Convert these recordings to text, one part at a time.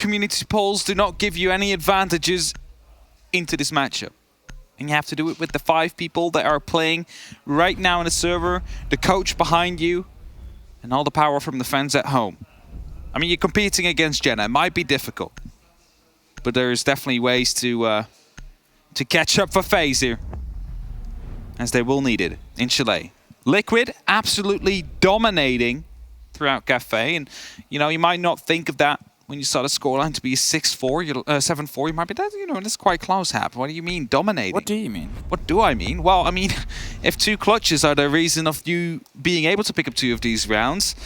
community polls do not give you any advantages into this matchup. And you have to do it with the 5 people that are playing right now in the server, the coach behind you, and all the power from the fans at home. I mean, you're competing against Jenna. It might be difficult, but there's definitely ways to catch up for FaZe here, as they will need it in Chile. Liquid absolutely dominating throughout Cafe, and you know, you might not think of that when you saw the scoreline to be 6-4, 7-4. You might be that, you know, that's quite close, Hap. What do you mean dominating? What do you mean? What do I mean? Well, I mean, if 2 clutches are the reason of you being able to pick up 2 of these rounds,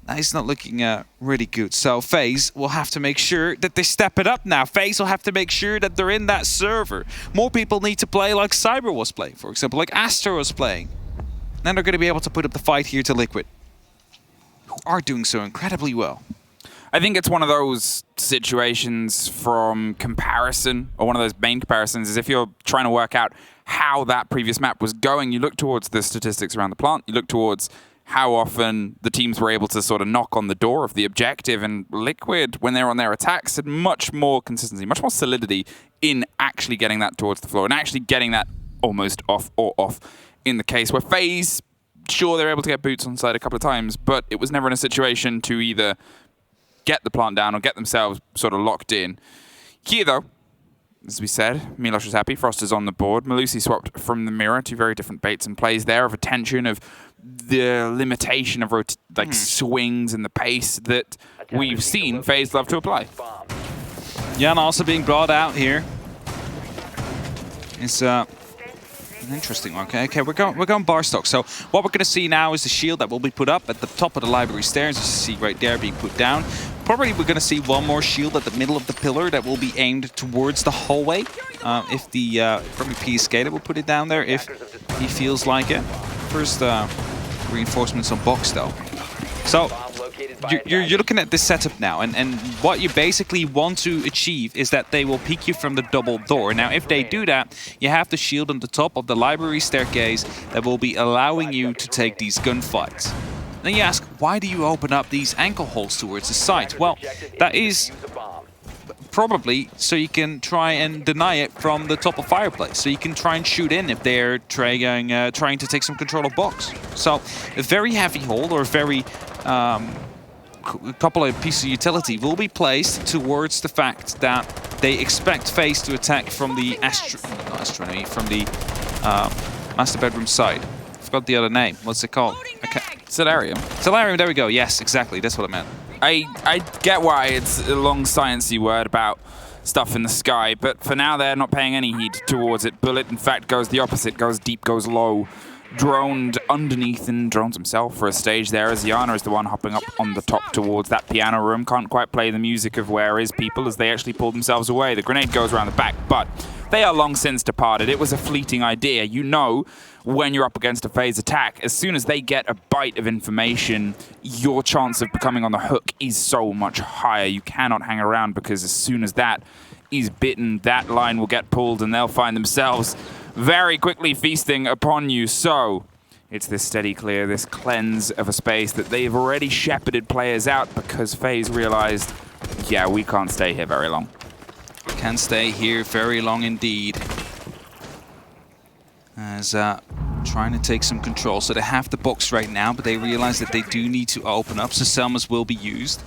it's not looking really good. So FaZe will have to make sure that they step it up now. FaZe will have to make sure that they're in that server. More people need to play like Cyber was playing, for example, like Astro was playing. Then they're going to be able to put up the fight here to Liquid, who are doing so incredibly well. I think it's one of those situations from comparison, or one of those main comparisons, is if you're trying to work out how that previous map was going, you look towards the statistics around the plant, you look towards how often the teams were able to sort of knock on the door of the objective, and Liquid, when they're on their attacks, had much more consistency, much more solidity in actually getting that towards the floor, and actually getting that almost off or off in the case where FaZe, sure, they were able to get boots on side a couple of times, but it was never in a situation to either get the plant down or get themselves sort of locked in. Here, though, as we said, Milos was happy. Frost is on the board. Malusi swapped from the mirror. 2 very different baits and plays there of attention, of the limitation of swings and the pace that we've seen FaZe love to apply. Yeah, and also being brought out here is an interesting one. Okay, we're going bar stock. So what we're going to see now is the shield that will be put up at the top of the library stairs. As you see right there, being put down. Probably we're going to see one more shield at the middle of the pillar that will be aimed towards the hallway. If the probably PSK will put it down there if he feels like it. First reinforcements on box though. So you're looking at this setup now, and what you basically want to achieve is that they will peek you from the double door. Now, if they do that, you have the shield on the top of the library staircase that will be allowing you to take these gunfights. Then you ask, why do you open up these ankle holes towards the site? Well, that is probably so you can try and deny it from the top of fireplace. So you can try and shoot in if they're trying to take some control of box. So a very heavy hole, or a very couple of pieces of utility will be placed towards the fact that they expect FaZe to attack from the from the master bedroom side. I forgot the other name. What's it called? Okay. Solarium. Solarium, there we go. Yes, exactly. That's what I meant. I get why it's a long sciencey word about stuff in the sky, but for now they're not paying any heed towards it. Bullet, in fact, goes the opposite, goes deep, goes low. Droned underneath and drones himself for a stage there, as Yana is the one hopping up on the top towards that piano room. Can't quite play the music of Where Is People as they actually pull themselves away. The grenade goes around the back, but they are long since departed. It was a fleeting idea. You know, when you're up against a FaZe attack, as soon as they get a bite of information, your chance of becoming on the hook is so much higher. You cannot hang around, because as soon as that is bitten, that line will get pulled and they'll find themselves very quickly feasting upon you. So it's this steady clear, this cleanse of a space that they've already shepherded players out, because FaZe realized, yeah, we can't stay here very long. Can't stay here very long indeed. As trying to take some control. So they have the box right now, but they realize that they do need to open up, so Selmas will be used.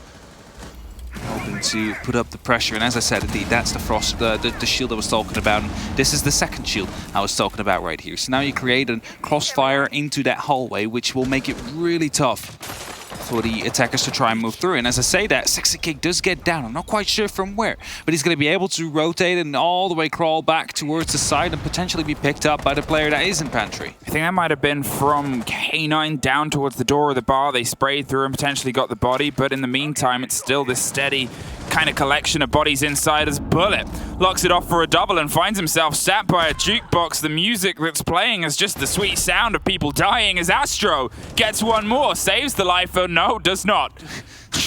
Hoping to put up the pressure, and as I said, indeed, that's the Frost, the shield I was talking about. And this is the second shield I was talking about right here. So now you create a crossfire into that hallway, which will make it really tough for the attackers to try and move through. And as I say that, Sexy Kick does get down. I'm not quite sure from where, but he's going to be able to rotate and all the way crawl back towards the side and potentially be picked up by the player that is in Pantry. I think that might have been from K9 down towards the door of the bar. They sprayed through and potentially got the body, but in the meantime, it's still this steady kind of collection of bodies inside as Bullet locks it off for a double and finds himself sat by a jukebox. The music that's playing is just the sweet sound of people dying as Astro gets one more, saves the life, oh no, does not.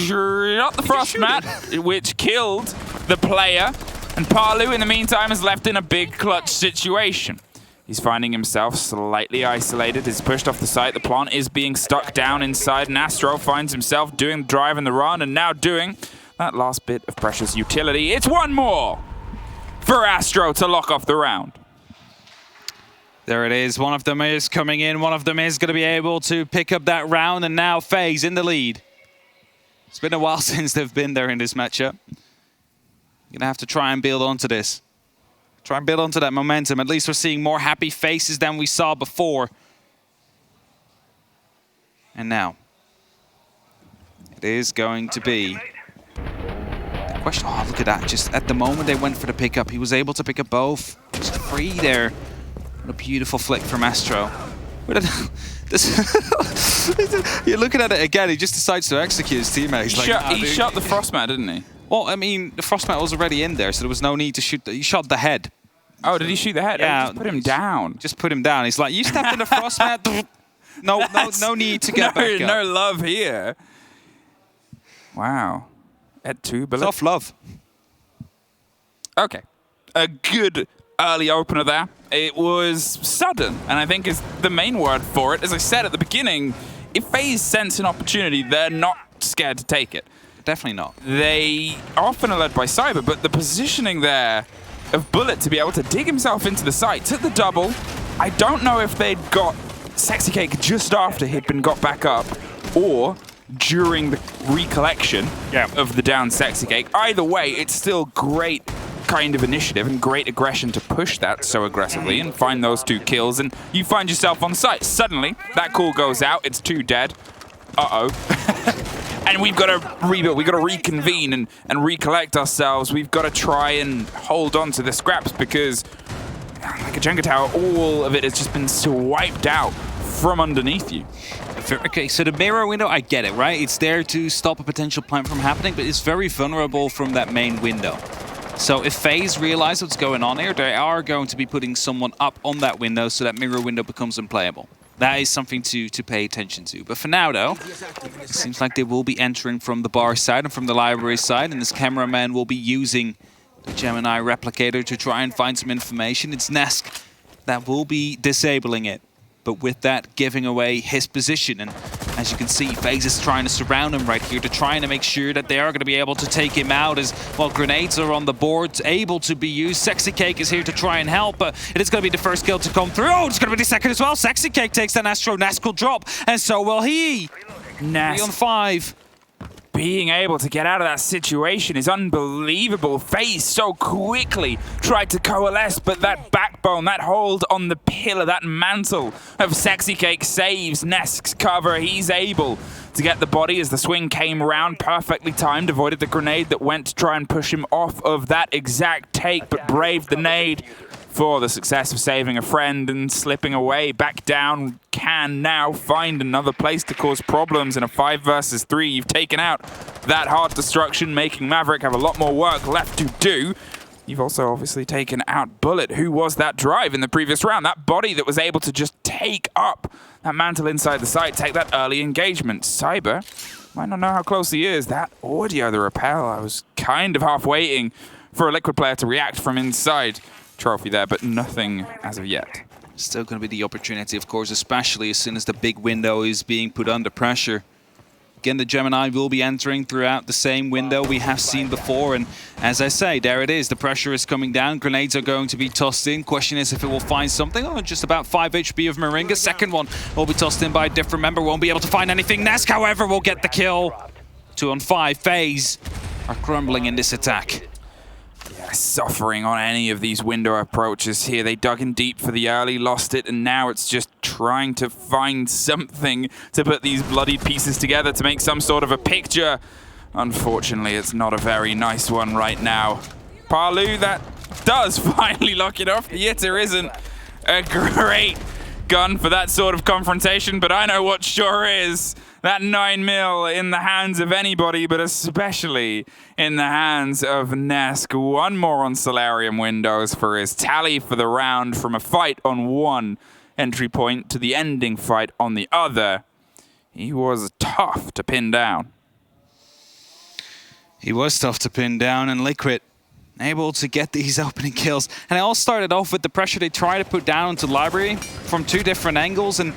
Not the Frost Mat, which killed the player, and Palu in the meantime is left in a big clutch situation. He's finding himself slightly isolated. He's pushed off the site. The plant is being stuck down inside, and Astro finds himself doing the drive and the run, and now doing that last bit of precious utility. It's one more for Astro to lock off the round. There it is. One of them is coming in. One of them is going to be able to pick up that round. And now FaZe in the lead. It's been a while since they've been there in this matchup. You're going to have to try and build onto this. Try and build onto that momentum. At least we're seeing more happy faces than we saw before. And now, it is going to be the question. Oh, look at that. Just at the moment they went for the pickup, he was able to pick up both. Just free there. What a beautiful flick from Astro. You're looking at it again, he just decides to execute his teammates. He shot the Frostmat, didn't he? Well, I mean, the Frostmat was already in there, so there was no need to shoot. He shot the head. Oh, did he shoot the head? Yeah. Just put him down. Just put him down. He's like, you stepped in the Frostmat. No need to get back up. No love here. Wow. At 2 bullets. Tough love. Okay. A good early opener there. It was sudden, and I think is the main word for it. As I said at the beginning, if FaZe sense an opportunity, they're not scared to take it. Definitely not. They often are led by Cyber, but the positioning there of Bullet to be able to dig himself into the site, took the double. I don't know if they'd got Sexy Cake just after he'd been got back up, or during the recollection of the down Sexy Cake. Either way, it's still great kind of initiative and great aggression to push that so aggressively and find those 2 kills, and you find yourself on site. Suddenly, that call goes out, it's 2 dead. Uh-oh. And we've got to rebuild, we've got to reconvene and recollect ourselves. We've got to try and hold on to the scraps because, like a Jenga tower, all of it has just been swiped out from underneath you. Okay, so the mirror window, I get it, right? It's there to stop a potential plant from happening, but it's very vulnerable from that main window. So if FaZe realize what's going on here, they are going to be putting someone up on that window so that mirror window becomes unplayable. That is something to pay attention to. But for now, though, it seems like they will be entering from the bar side and from the library side, and this cameraman will be using the Gemini replicator to try and find some information. It's Nesk that will be disabling it, but with that, giving away his position. And as you can see, FaZe is trying to surround him right here to try to make sure that they are going to be able to take him out as, well, grenades are on the board, able to be used. Sexy Cake is here to try and help, but it is going to be the first kill to come through. Oh, it's going to be the second as well. Sexy Cake takes an Astro. Nesk will drop, and so will he. Nesk 3 on 5. Being able to get out of that situation is unbelievable. FaZe so quickly tried to coalesce, but that backbone, that hold on the pillar, that mantle of Sexy Cake saves Nesk's cover. He's able to get the body as the swing came around, perfectly timed, avoided the grenade that went to try and push him off of that exact take, but braved the nade for the success of saving a friend and slipping away back down. Can now find another place to cause problems in a 5 versus 3. You've taken out that hard destruction, making Maverick have a lot more work left to do. You've also obviously taken out Bullet, who was that drive in the previous round. That body that was able to just take up that mantle inside the site, take that early engagement. Cyber might not know how close he is. That audio, the rappel, I was kind of half waiting for a Liquid player to react from inside. Trophy there, but nothing as of yet. Still going to be the opportunity, of course, especially as soon as the big window is being put under pressure. Again, the Gemini will be entering throughout the same window we have seen before, and as I say, there it is. The pressure is coming down. Grenades are going to be tossed in. Question is if it will find something. Oh, just about 5 HP of Moringa. Second one will be tossed in by a different member. Won't be able to find anything. Nesk, however, will get the kill. 2 on 5. FaZe are crumbling in this attack. Suffering on any of these window approaches here. They dug in deep for the early, lost it, and now it's just trying to find something to put these bloodied pieces together to make some sort of a picture. Unfortunately, it's not a very nice one right now. Palu, that does finally lock it off. The Yitter isn't a great gun for that sort of confrontation, but I know what sure is. That 9mm in the hands of anybody, but especially in the hands of Nesk. One more on Solarium windows for his tally for the round, from a fight on one entry point to the ending fight on the other. He was tough to pin down. He was tough to pin down, and Liquid able to get these opening kills. And it all started off with the pressure they tried to put down into Library from 2 different angles, and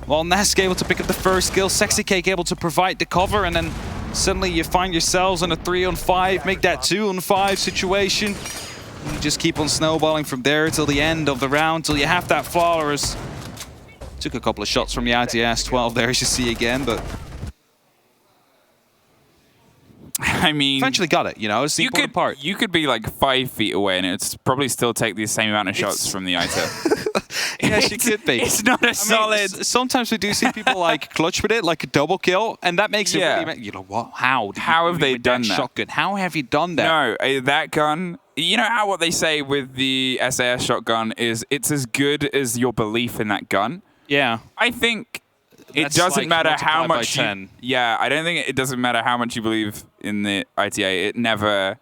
well, Nesk able to pick up the first kill, Sexy Cake able to provide the cover, and then suddenly you find yourselves in a 3-on-5, make that 2-on-5 situation. You just keep on snowballing from there till the end of the round, till you have that flawless. Took a couple of shots from the ITS 12 there, as you see again, but I mean, eventually got it, you know, it's the important part. You could be like 5 feet away and it'd probably still take the same amount of shots from the ITS. Yes, you could be. It's not a solid. Sometimes we do see people like clutch with it, like a double kill, and that makes it really, you know, what? How have they done that? Shotgun? How have you done that? No, that gun. You know how what they say with the SAS shotgun is it's as good as your belief in that gun. Yeah, I think it that's doesn't like matter how much. Yeah, I don't think it doesn't matter how much you believe in the ITA. It never.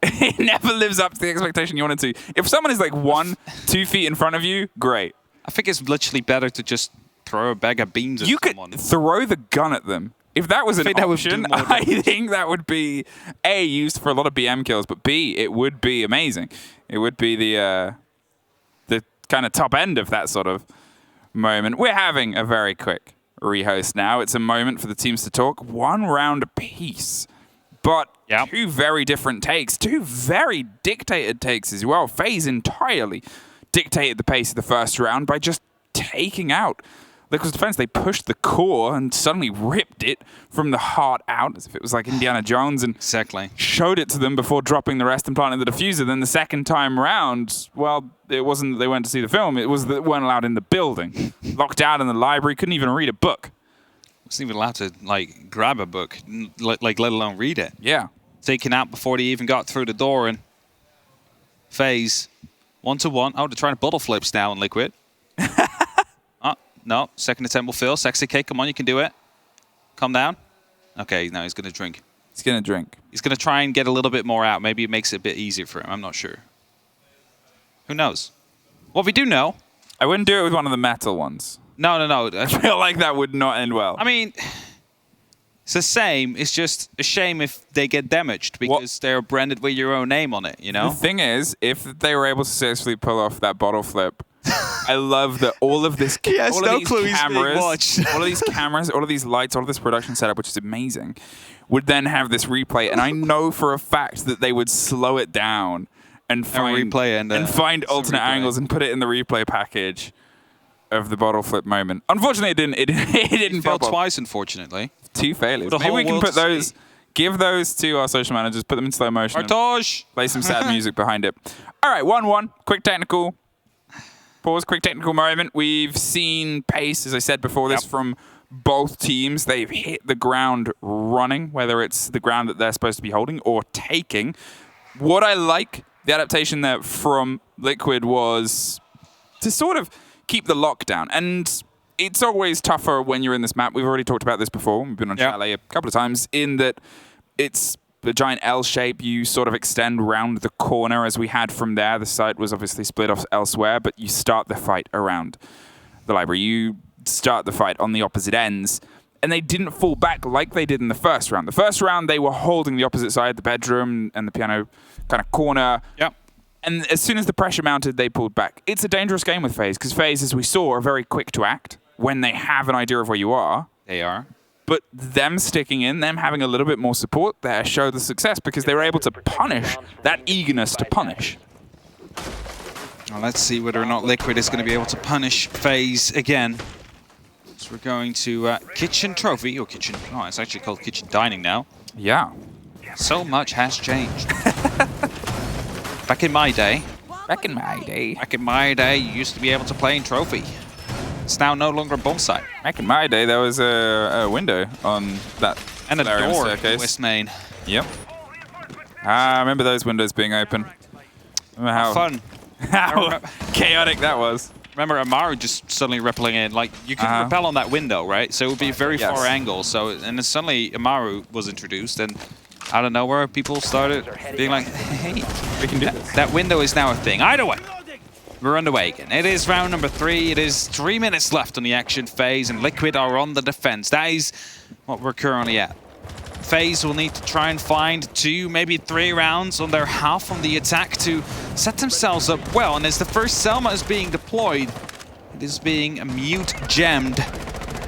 It never lives up to the expectation you want it to. If someone is like 1-2 feet in front of you, great. I think it's literally better to just throw a bag of beans at someone. You could throw the gun at them. If that was an option, I think that would be A, used for a lot of BM kills, but B, it would be amazing. It would be the kind of top end of that sort of moment. We're having a very quick rehost now. It's a moment for the teams to talk. 1 round apiece. But 2 very different takes. 2 very dictated takes as well. FaZe entirely dictated the pace of the first round by just taking out Liquid's defense. They pushed the core and suddenly ripped it from the heart out as if it was like Indiana Jones and showed it to them before dropping the rest and planting the diffuser. Then the second time round, well, it wasn't that they went to see the film. It was that they weren't allowed in the building. Locked out in the library, couldn't even read a book. Wasn't even allowed to like grab a book, like let alone read it. Yeah. Taken out before they even got through the door, and FaZe 1-1. Oh, they're trying to bottle flips now on Liquid. Oh, no. Second attempt will fail. Sexy K, come on, you can do it. Calm down. Okay, now he's going to drink. He's going to drink. He's going to try and get a little bit more out. Maybe it makes it a bit easier for him. I'm not sure. Who knows? What we do know... I wouldn't do it with one of the metal ones. No. I feel like that would not end well. I mean... It's the same. It's just a shame if they get damaged because they're branded with your own name on it, you know? The thing is, if they were able to successfully pull off that bottle flip, I love that all of this all of these cameras, all of these lights, all of this production setup, which is amazing, would then have this replay. And I know for a fact that they would slow it down and find alternate angles and put it in the replay package of the bottle flip moment. Unfortunately, it didn't. It didn't fail twice, unfortunately. 2 failures. Maybe we can put those, give those to our social managers, put them in slow motion. Play some sad music behind it. All right, 1-1. Quick technical. Pause. Quick technical moment. We've seen pace, as I said before this, from both teams. They've hit the ground running, whether it's the ground that they're supposed to be holding or taking. What I like, the adaptation there from Liquid was to sort of keep the lockdown. And it's always tougher when you're in this map. We've already talked about this before. We've been on Chalet a couple of times, in that it's a giant L shape. You sort of extend round the corner as we had from there. The site was obviously split off elsewhere, but you start the fight around the library. You start the fight on the opposite ends, and they didn't fall back like they did in the first round. The first round, they were holding the opposite side, the bedroom and the piano kind of corner. Yep. And as soon as the pressure mounted, they pulled back. It's a dangerous game with FaZe, because FaZe, as we saw, are very quick to act when they have an idea of where you are. They are. But them sticking in, them having a little bit more support there, showed the success because they were able to punish that eagerness to punish. Well, let's see whether or not Liquid is going to be able to punish FaZe again. So we're going to Kitchen Trophy, or Kitchen... Oh, it's actually called Kitchen Dining now. Yeah. So much has changed. Back in my day, you used to be able to play in Trophy. It's now no longer a bomb site. Back in my day, there was a window on that and a door in West Main. Yep. I remember those windows being open. Remember how fun, how chaotic that was. Remember Amaru just suddenly rippling in. Like, you could rappel on that window, right? So it would be a very far angle. So, and then suddenly Amaru was introduced, and out of nowhere, people started being like, hey, we can do that. That window is now a thing. Either way, we're underway again. It is round number 3. It is 3 minutes left on the action phase, and Liquid are on the defense. That is what we're currently at. FaZe will need to try and find 2, maybe 3 rounds on their half on the attack to set themselves up well. And as the first Selma is being deployed, it is being mute gemmed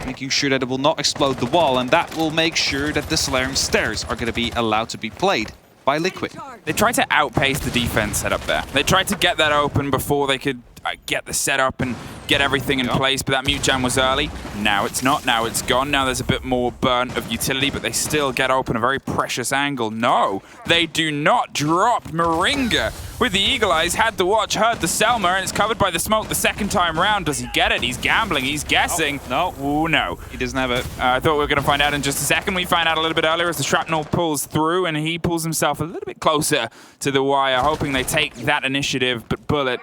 making sure that it will not explode the wall, and that will make sure that the Solarium stairs are going to be allowed to be played by Liquid. They tried to outpace the defense setup there. They tried to get that open before they could get the setup and get everything in place, but that mute jam was early. Now it's not, now it's gone. Now there's a bit more burn of utility, but they still get open a very precious angle. No, they do not drop. Moringa with the eagle eyes had the watch, heard the Selma, and it's covered by the smoke the second time round. Does he get it? He's gambling, he's guessing. No. Ooh, no. He doesn't have it. I thought we were going to find out in just a second. We find out a little bit earlier as the shrapnel pulls through, and he pulls himself a little bit closer to the wire, hoping they take that initiative, but Bullet,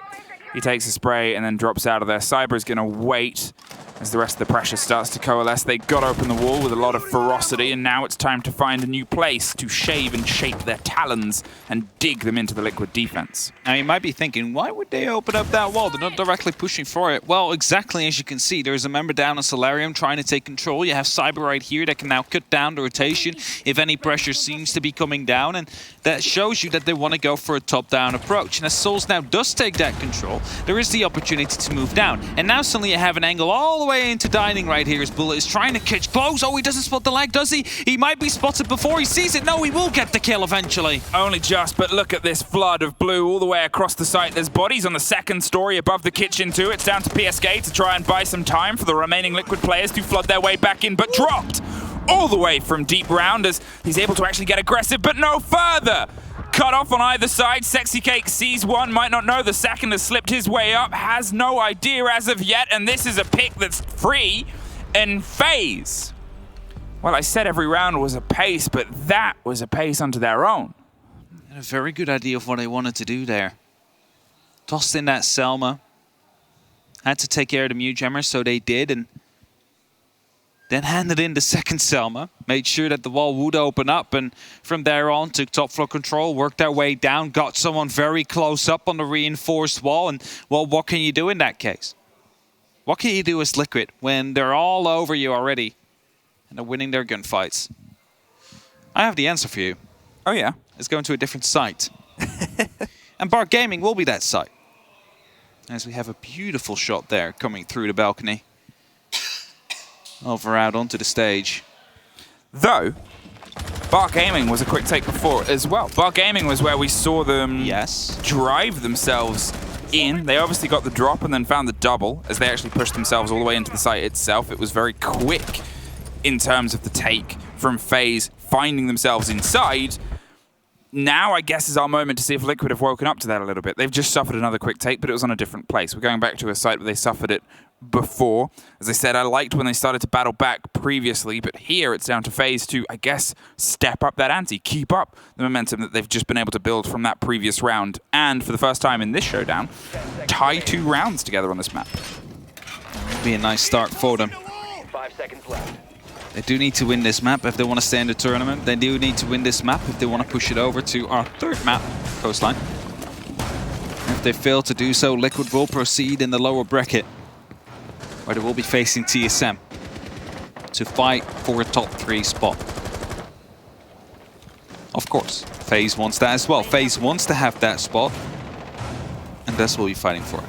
he takes a spray and then drops out of there. Cyber is going to wait as the rest of the pressure starts to coalesce. They got open the wall with a lot of ferocity, and now it's time to find a new place to shave and shape their talons and dig them into the Liquid defense. Now you might be thinking, why would they open up that wall? They're not directly pushing for it. Well, exactly as you can see, there's a member down on Solarium trying to take control. You have Cyber right here that can now cut down the rotation if any pressure seems to be coming down, and that shows you that they want to go for a top-down approach. And as Souls now does take that control, there is the opportunity to move down. And now suddenly you have an angle all the way into dining right here as Bullet is trying to catch close. Oh, he doesn't spot the leg, does he? He might be spotted before he sees it. No, he will get the kill eventually. Only just, but look at this flood of blue all the way across the site. There's bodies on the second story above the kitchen too. It's down to PSK to try and buy some time for the remaining Liquid players to flood their way back in, but dropped all the way from deep round as he's able to actually get aggressive, but no further. Cut off on either side. Sexy Cake sees one, might not know the second has slipped his way up, has no idea as of yet, and this is a pick that's free. And FaZe, well, I said every round was a pace, but that was a pace unto their own. And a very good idea of what they wanted to do there. Tossed in that Selma. Had to take care of the mute jammer, so they did, and then handed in the second Selma, made sure that the wall would open up, and from there on took top floor control, worked their way down, got someone very close up on the reinforced wall, and well, what can you do in that case? What can you do as Liquid when they're all over you already and they're winning their gunfights? I have the answer for you. Oh yeah? It's going to a different site. And Bark Gaming will be that site. As we have a beautiful shot there coming through the balcony. Over out onto the stage. Though, Bark Gaming was a quick take before as well. Bark Gaming was where we saw them drive themselves in. They obviously got the drop and then found the double as they actually pushed themselves all the way into the site itself. It was very quick in terms of the take from FaZe finding themselves inside. Now, I guess, is our moment to see if Liquid have woken up to that a little bit. They've just suffered another quick take, but it was on a different place. We're going back to a site where they suffered it before. As I said, I liked when they started to battle back previously, but here it's down to FaZe to, I guess, step up that ante, keep up the momentum that they've just been able to build from that previous round, and for the first time in this showdown, tie 2 rounds together on this map. Be a nice start for them. 5 seconds left. They do need to win this map if they want to stay in the tournament. They do need to win this map if they want to push it over to our 3rd map, Coastline. If they fail to do so, Liquid will proceed in the lower bracket, where they will be facing TSM to fight for a top 3 spot. Of course, FaZe wants that as well. FaZe wants to have that spot, and that's what we'll be fighting for.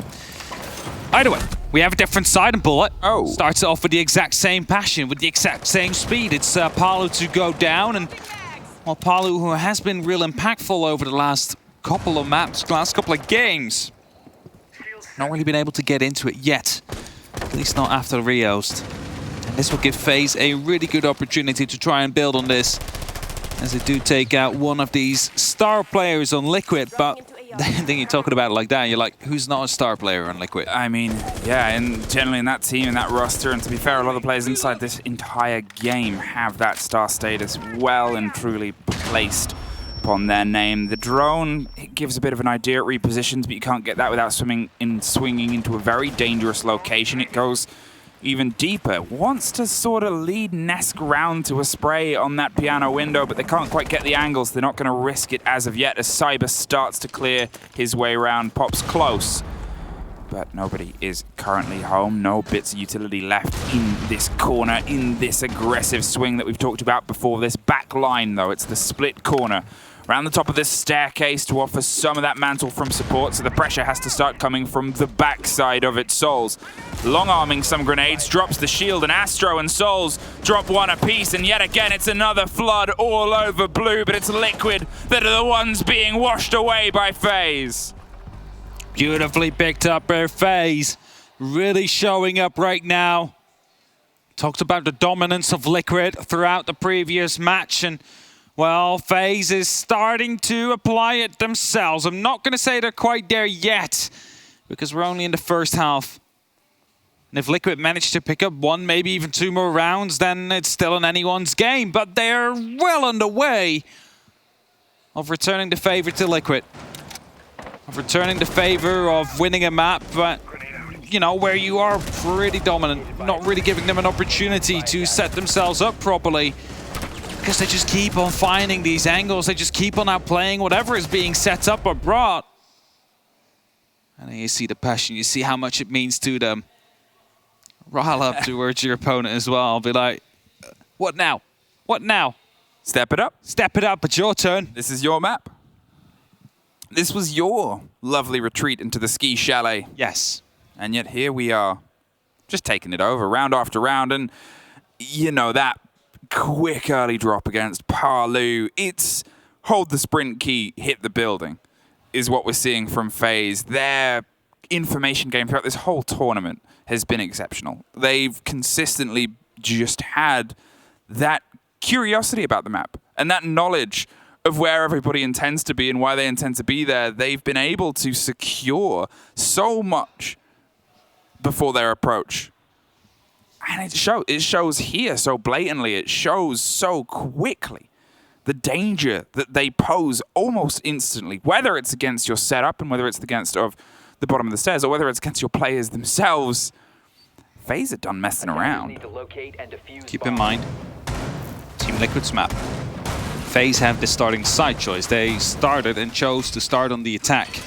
Either way, we have a different side, and Bullet starts off with the exact same passion, with the exact same speed. It's Palu to go down, and well, Palu, who has been real impactful over the last couple of maps, last couple of games, not really been able to get into it yet, at least not after Rio's. And this will give FaZe a really good opportunity to try and build on this, as they do take out one of these star players on Liquid, but then you're talking about it like that, you're like, who's not a star player on Liquid? I mean, yeah, and generally in that team, in that roster, and to be fair, a lot of the players inside this entire game have that star status well and truly placed upon their name. The drone, it gives a bit of an idea, it repositions, but you can't get that without swinging into a very dangerous location. It goes even deeper. Wants to sort of lead Nesk round to a spray on that piano window, but they can't quite get the angles. They're not going to risk it as of yet as Cyber starts to clear his way around, pops close. But nobody is currently home. No bits of utility left in this corner, in this aggressive swing that we've talked about before. This back line, though, it's the split corner around the top of this staircase to offer some of that mantle from support, so the pressure has to start coming from the backside of it. Souls long-arming some grenades, drops the shield, and Astro and Souls drop one apiece, and yet again it's another flood all over blue, but it's Liquid that are the ones being washed away by FaZe. Beautifully picked up by FaZe, really showing up right now. Talked about the dominance of Liquid throughout the previous match, and well, FaZe is starting to apply it themselves. I'm not going to say they're quite there yet, because we're only in the first half. And if Liquid manage to pick up one, maybe even two more rounds, then it's still in anyone's game. But they're well on the way of returning the favor to Liquid. Of returning the favor of winning a map, but you know, where you are pretty dominant, not really giving them an opportunity to set themselves up properly. Because they just keep on finding these angles, they just keep on outplaying whatever is being set up or brought. And then you see the passion, you see how much it means to them. Rile up towards your opponent as well. Be like, what now? What now? Step it up. Step it up, it's your turn. This is your map. This was your lovely retreat into the ski chalet. Yes. And yet here we are, just taking it over round after round. And you know, that quick early drop against Parlu, it's hold the sprint key, hit the building, is what we're seeing from FaZe. Their information game throughout this whole tournament has been exceptional. They've consistently just had that curiosity about the map and that knowledge of where everybody intends to be and why they intend to be there. They've been able to secure so much before their approach. And it shows here so blatantly, it shows so quickly the danger that they pose almost instantly, whether it's against your setup and whether it's against of the bottom of the stairs or whether it's against your players themselves. FaZe are done messing around. Keep in mind, Team Liquid's map. FaZe have the starting side choice. They started and chose to start on the attack.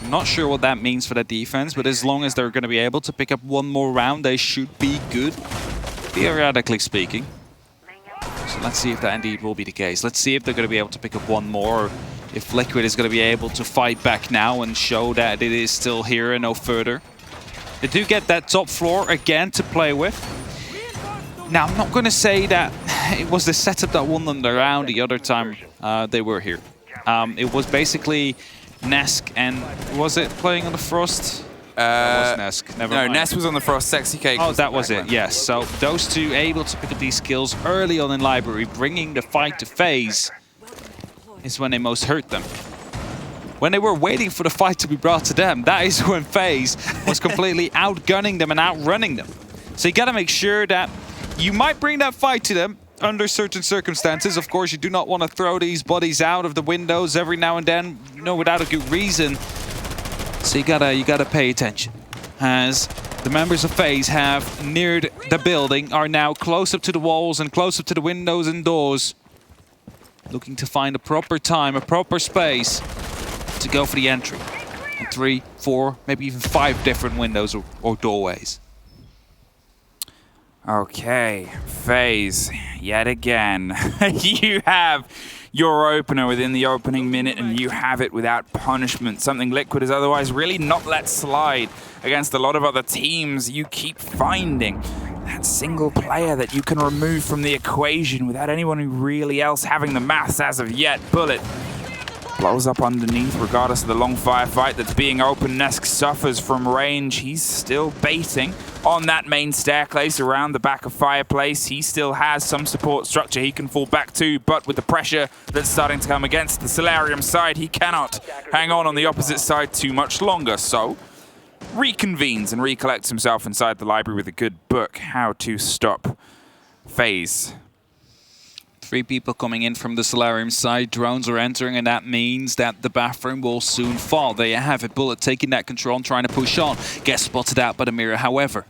I'm not sure what that means for the defense, but as long as they're going to be able to pick up one more round, they should be good, theoretically speaking. So let's see if that indeed will be the case. Let's see if they're going to be able to pick up one more, or if Liquid is going to be able to fight back now and show that it is still here and no further. They do get that top floor again to play with. Now, I'm not going to say that it was the setup that won them the round the other time they were here. It was basically Nesk and, was it playing on the Frost? That was Nesk. Never mind. Ness was on the Frost, Sexy Cake. Oh, that was it, yes. So those two able to pick up these skills early on in Library, bringing the fight to FaZe, is when they most hurt them. When they were waiting for the fight to be brought to them, that is when FaZe was completely outgunning them and outrunning them. So you gotta make sure that you might bring that fight to them under certain circumstances. Of course, you do not want to throw these bodies out of the windows every now and then, you know, without a good reason. So you gotta pay attention. As the members of FaZe have neared the building, are now close up to the walls and close up to the windows and doors, looking to find a proper time, a proper space to go for the entry. And 3, 4, maybe even 5 different windows or doorways. Okay, FaZe, yet again. You have your opener within the opening minute, and you have it without punishment. Something Liquid has otherwise really not let slide against a lot of other teams. You keep finding that single player that you can remove from the equation without anyone really else having the maths as of yet. Bullet blows up underneath, regardless of the long firefight that's being open. Nesk suffers from range. He's still baiting on that main staircase around the back of fireplace. He still has some support structure he can fall back to, but with the pressure that's starting to come against the Solarium side, he cannot hang on the opposite side too much longer. So reconvenes and recollects himself inside the library with a good book, How to Stop FaZe. 3 people coming in from the Solarium side. Drones are entering, and that means that the bathroom will soon fall. There you have it. Bullet taking that control and trying to push on. Gets spotted out by the mirror, however.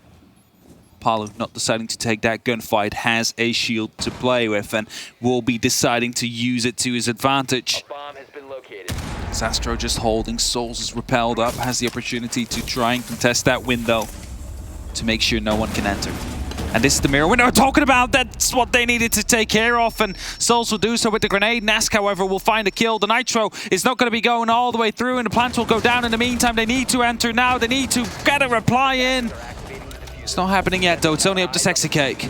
Palu not deciding to take that gunfight, has a shield to play with, and will be deciding to use it to his advantage. Astro just holding. Souls is repelled up, has the opportunity to try and contest that window to make sure no one can enter. And this is the mirror window we're talking about. That's what they needed to take care of, and Souls will do so with the grenade. Nask, however, will find a kill. The Nitro is not going to be going all the way through, and the plant will go down in the meantime. They need to enter now. They need to get a reply in. It's not happening yet, though. It's only up to Sexy Cake.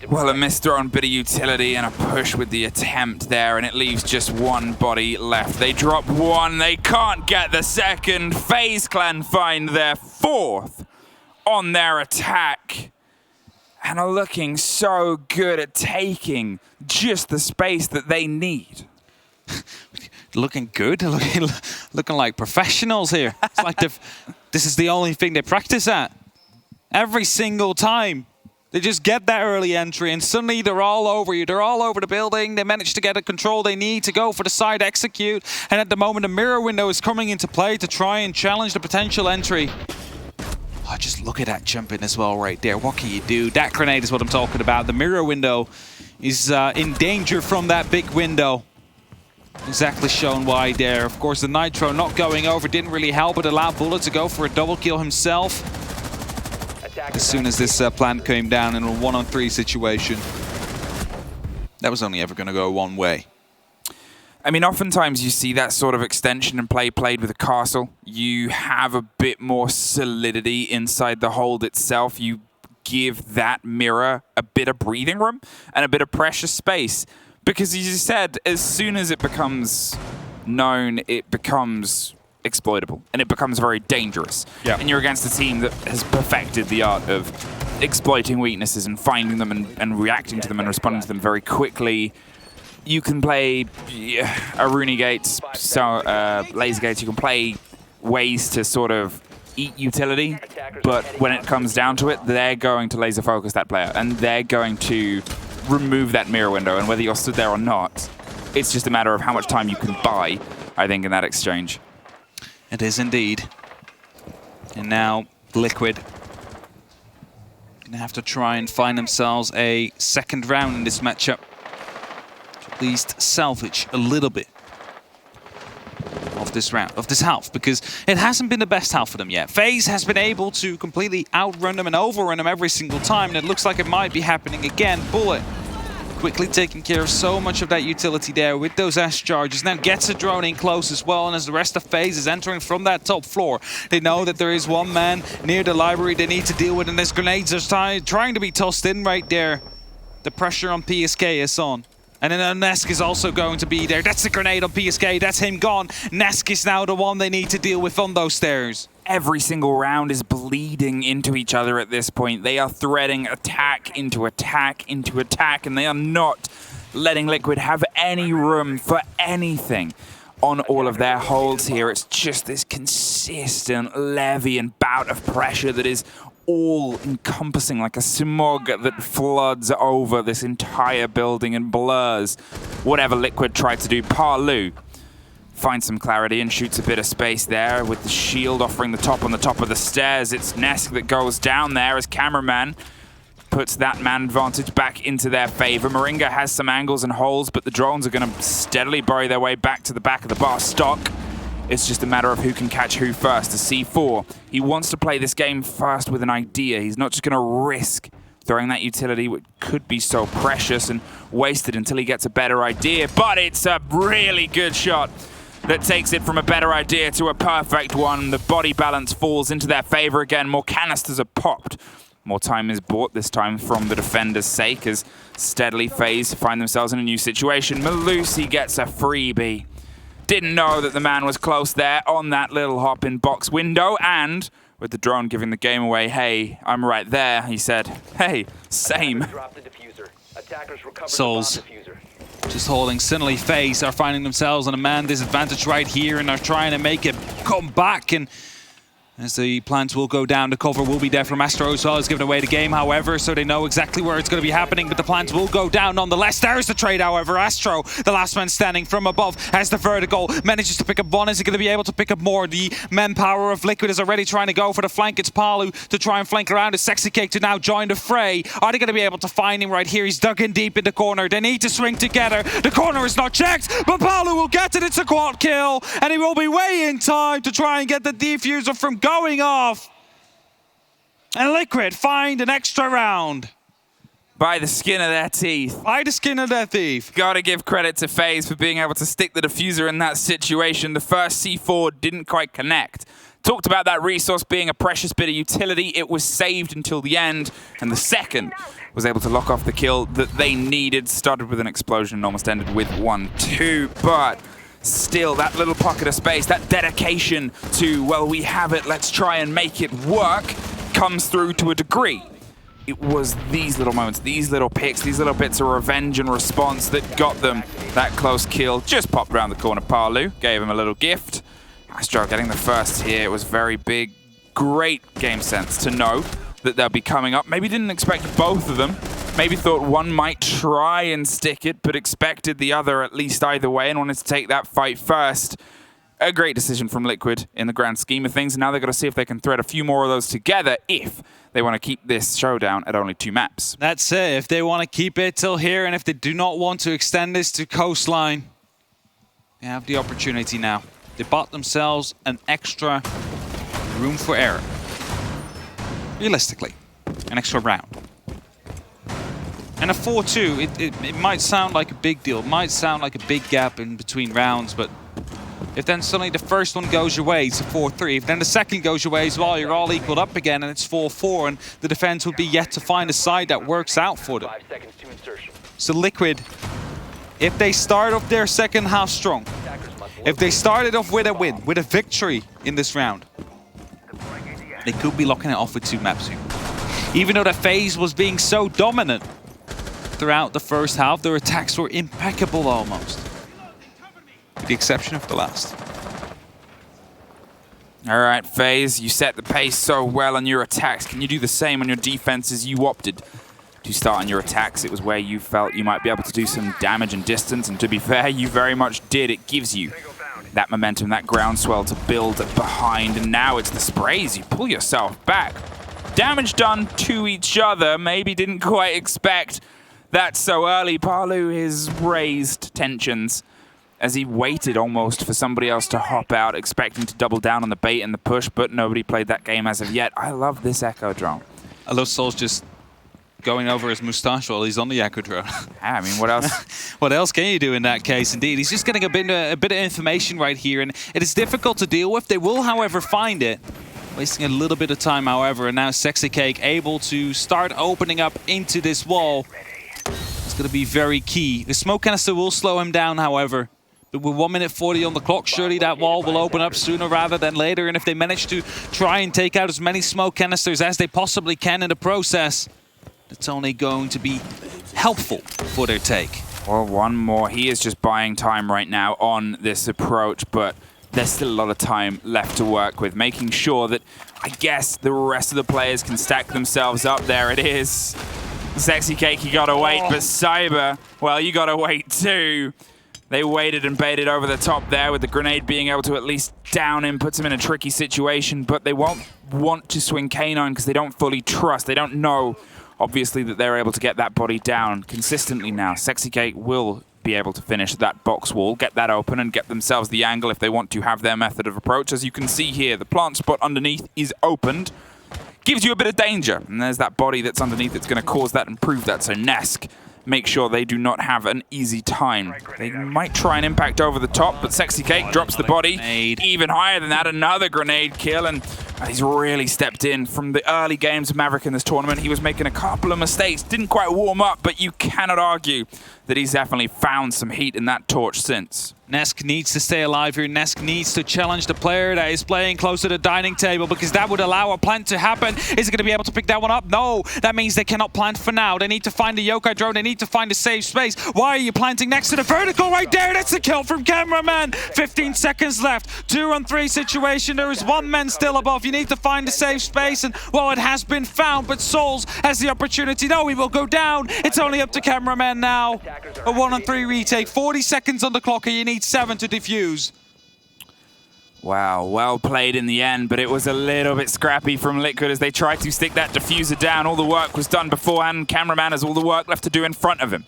Well, a misthrown bit of utility and a push with the attempt there, and it leaves just one body left. They drop one. They can't get the second. FaZe Clan find their fourth on their attack, and are looking so good at taking just the space that they need. Looking good, looking like professionals here. It's like this is the only thing they practice at. Every single time. They just get that early entry and suddenly they're all over you. They're all over the building. They manage to get a control they need to go for the side execute. And at the moment, the mirror window is coming into play to try and challenge the potential entry. Oh, just look at that jumping as well right there. What can you do? That grenade is what I'm talking about. The mirror window is in danger from that big window. Exactly shown why there. Of course, the Nitro not going over didn't really help, but allowed Bullet to go for a double kill himself. As soon as this plan came down in a 1-on-3 situation, that was only ever going to go one way. I mean, oftentimes you see that sort of extension and play played with a castle. You have a bit more solidity inside the hold itself. You give that mirror a bit of breathing room and a bit of precious space. Because as you said, as soon as it becomes known, it becomes exploitable and it becomes very dangerous. Yeah. And you're against a team that has perfected the art of exploiting weaknesses and finding them and reacting to them and responding to them very quickly. You can play Aruni gates, laser gates. You can play ways to sort of eat utility, but when it comes down to it, they're going to laser focus that player and they're going to remove that mirror window. And whether you're stood there or not, it's just a matter of how much time you can buy, I think, in that exchange. It is indeed. And now Liquid gonna have to try and find themselves a second round in this matchup. To at least salvage a little bit of this round, of this half, because it hasn't been the best half for them yet. FaZe has been able to completely outrun them and overrun them every single time, and it looks like it might be happening again. Bullet quickly taking care of so much of that utility there with those S charges. Now gets a drone in close as well, and as the rest of FaZe is entering from that top floor, they know that there is one man near the library they need to deal with, and these grenades are trying to be tossed in right there. The pressure on PSK is on. And then Nesk is also going to be there. That's the grenade on PSK. That's him gone. Nesk is now the one they need to deal with on those stairs. Every single round is bleeding into each other at this point. They are threading attack into attack into attack, and they are not letting Liquid have any room for anything on all of their holds here. It's just this consistent levy and bout of pressure that is all-encompassing, like a smog that floods over this entire building and blurs whatever Liquid tried to do. Parlu finds some clarity and shoots a bit of space there with the shield offering the top on the top of the stairs. It's Nesk that goes down there as cameraman puts that man advantage back into their favor. Moringa has some angles and holes, but the drones are going to steadily bury their way back to the back of the bar stock. It's just a matter of who can catch who first. The C4, he wants to play this game first with an idea. He's not just going to risk throwing that utility, which could be so precious, and waste it until he gets a better idea. But it's a really good shot that takes it from a better idea to a perfect one. The body balance falls into their favor again. More canisters are popped. More time is bought, this time from the defender's sake, as steadily FaZe find themselves in a new situation. Malusi gets a freebie. Didn't know that the man was close there on that little hop-in box window, and with the drone giving the game away, hey, I'm right there, he said. Hey, same. Souls just holding. Suddenly FaZe are finding themselves on a man disadvantage right here and are trying to make it come back, and as the plants will go down, the cover will be there from Astro as well. He's given away the game, however, so they know exactly where it's going to be happening, but the plants will go down nonetheless. There's the trade, however. Astro, the last man standing from above, has the vertical, manages to pick up one. Is he going to be able to pick up more? The manpower of Liquid is already trying to go for the flank. It's Palu to try and flank around. It's Sexy Cake to now join the fray. Are they going to be able to find him right here? He's dug in deep in the corner. They need to swing together. The corner is not checked, but Palu will get it. It's a quad kill, and he will be way in time to try and get the defuser from going off. And Liquid find an extra round. By the skin of their teeth. By the skin of their teeth. Gotta give credit to FaZe for being able to stick the diffuser in that situation. The first C4 didn't quite connect. Talked about that resource being a precious bit of utility. It was saved until the end. And the second was able to lock off the kill that they needed. Started with an explosion and almost ended with 1-2. But still, that little pocket of space, that dedication to, well, we have it, let's try and make it work, comes through to a degree. It was these little moments, these little picks, these little bits of revenge and response that got them that close kill. Just popped around the corner, Palu, gave him a little gift. Astro getting the first here. It was very big, great game sense to know that they'll be coming up. Maybe didn't expect both of them. Maybe thought one might try and stick it, but expected the other at least either way and wanted to take that fight first. A great decision from Liquid in the grand scheme of things. And now they've got to see if they can thread a few more of those together if they want to keep this showdown at only 2 maps. That's it. If they want to keep it till here and if they do not want to extend this to coastline, they have the opportunity now. They bought themselves an extra room for error. Realistically, an extra round. And a 4-2, it might sound like a big deal. It might sound like a big gap in between rounds, but if then suddenly the first one goes your way, it's a 4-3. If then the second goes your way as well, you're all equaled up again and it's 4-4, and the defense will be yet to find a side that works out for them. So Liquid, if they start off their second half strong, if they started off with a win, with a victory in this round, they could be locking it off with 2 maps here. Even though that FaZe was being so dominant throughout the first half, their attacks were impeccable almost. With the exception of the last. All right, FaZe, you set the pace so well on your attacks. Can you do the same on your defenses? You opted to start on your attacks. It was where you felt you might be able to do some damage and distance, and to be fair, you very much did. It gives you that momentum, that groundswell to build behind, and now it's the sprays. You pull yourself back. Damage done to each other. Maybe didn't quite expect that so early. Palu has raised tensions as he waited almost for somebody else to hop out, expecting to double down on the bait and the push, but nobody played that game as of yet. I love this Echo drone. I love Soul's just going over his moustache while he's on the Echo drone. I mean, what else? What else can you do in that case? Indeed, he's just getting a bit of information right here, and it is difficult to deal with. They will, however, find it. Wasting a little bit of time, however, and now Sexy Cake able to start opening up into this wall. It's going to be very key. The smoke canister will slow him down, however. But with 1 minute 40 on the clock, surely that wall will open up sooner rather than later. And if they manage to try and take out as many smoke canisters as they possibly can in the process, it's only going to be helpful for their take. Well, one more. He is just buying time right now on this approach, but there's still a lot of time left to work with, making sure that, I guess, the rest of the players can stack themselves up. There it is. Sexy Cake, you gotta wait, but Cyber, well, you gotta wait too. They waited and baited over the top there with the grenade being able to at least down him, puts him in a tricky situation, but they won't want to swing K9 because they don't fully trust. They don't know, obviously, that they're able to get that body down consistently now. Sexy Cake will be able to finish that box wall, get that open and get themselves the angle if they want to have their method of approach. As you can see here, the plant spot underneath is opened. Gives you a bit of danger, and there's that body that's underneath that's going to cause that and prove that. So Nesk, make sure they do not have an easy time. They might try and impact over the top, but Sexy Cake drops the body. Even higher than that, another grenade kill, and he's really stepped in. From the early games of Maverick in this tournament, he was making a couple of mistakes. Didn't quite warm up, but you cannot argue that he's definitely found some heat in that torch since. Nesk needs to stay alive here. Nesk needs to challenge the player that is playing close to the dining table, because that would allow a plant to happen. Is he going to be able to pick that one up? No. That means they cannot plant for now. They need to find the yokai drone. They need to find a safe space. Why are you planting next to the vertical right there? That's a kill from Cameraman. 15 seconds left. 2-on-3 situation. There is 1 man still above. You need to find a safe space, and well, it has been found, but Souls has the opportunity. No, he will go down. It's only up to Cameraman now. A 1-on-3 retake. 40 seconds on the clock, and you need 7 to defuse. Wow, well played in the end, but it was a little bit scrappy from Liquid as they tried to stick that diffuser down. All the work was done beforehand. Cameraman has all the work left to do in front of him.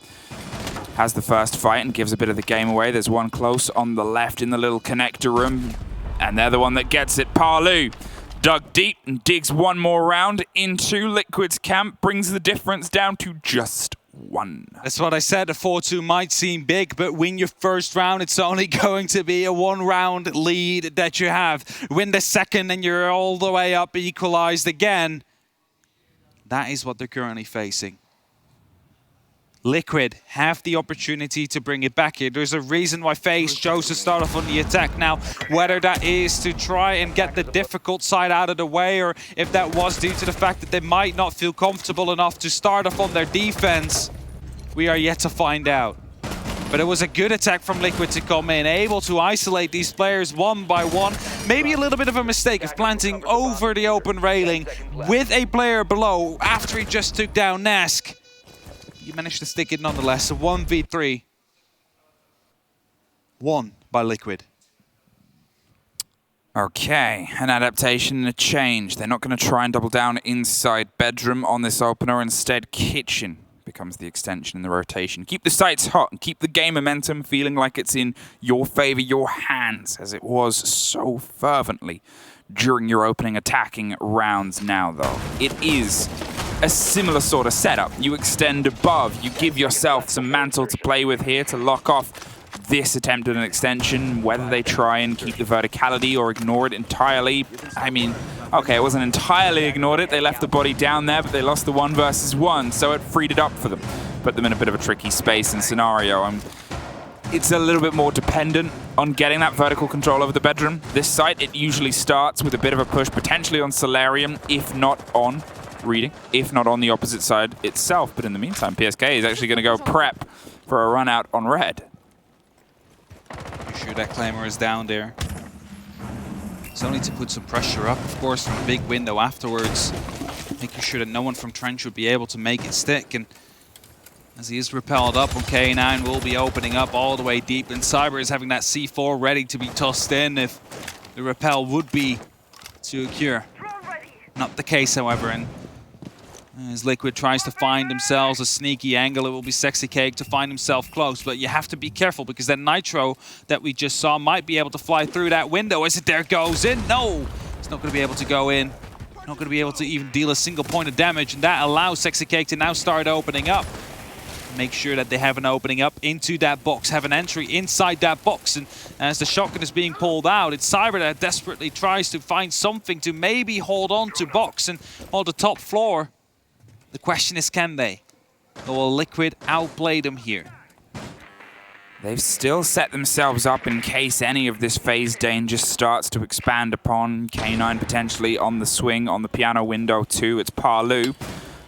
Has the first fight and gives a bit of the game away. There's one close on the left in the little connector room, and they're the one that gets it. Palu Dug deep and digs one more round into Liquid's camp, brings the difference down to just 1. That's what I said. The 4-2 might seem big, but win your first round, it's only going to be a 1-round lead that you have. Win the second and you're all the way up, equalized again. That is what they're currently facing. Liquid have the opportunity to bring it back here. There's a reason why FaZe chose to start off on the attack now. Whether that is to try and get the difficult side out of the way, or if that was due to the fact that they might not feel comfortable enough to start off on their defense, we are yet to find out. But it was a good attack from Liquid to come in, able to isolate these players one by one. Maybe a little bit of a mistake of planting over the open railing with a player below after he just took down Nask. You managed to stick it nonetheless. A 1v3. Won by Liquid. Okay, an adaptation and a change. They're not going to try and double down inside bedroom on this opener. Instead, kitchen becomes the extension in the rotation. Keep the sights hot and keep the game momentum feeling like it's in your favor, your hands, as it was so fervently during your opening attacking rounds now, though. It is a similar sort of setup. You extend above, you give yourself some mantle to play with here to lock off this attempt at an extension, whether they try and keep the verticality or ignore it entirely. I mean, okay, it wasn't entirely ignored it. They left the body down there, but they lost the 1 versus 1, so it freed it up for them. Put them in a bit of a tricky space and scenario. It's a little bit more dependent on getting that vertical control over the bedroom. This site, it usually starts with a bit of a push, potentially on Solarium, if not on reading, if not on the opposite side itself. But in the meantime, PSK is actually going to go prep for a run out on red. You sure that Claymore is down there? It's only to put some pressure up, of course, from a big window afterwards, making sure that no one from Trench would be able to make it stick. And as he is repelled up on K9, will be opening up all the way deep, and Cyber is having that C4 ready to be tossed in if the repel would be to occur. Not the case, however, and as Liquid tries to find themselves a sneaky angle, it will be Sexy Cake to find himself close. But you have to be careful, because that Nitro that we just saw might be able to fly through that window. As it there goes in, no! It's not going to be able to go in. Not going to be able to even deal a single point of damage, and that allows Sexy Cake to now start opening up. Make sure that they have an opening up into that box, have an entry inside that box. And as the shotgun is being pulled out, it's Cyber that desperately tries to find something to maybe hold on to box and on the top floor. The question is, can they? Or will Liquid outplay them here? They've still set themselves up in case any of this FaZe danger starts to expand upon. K9 potentially on the swing, on the piano window too. It's Parlu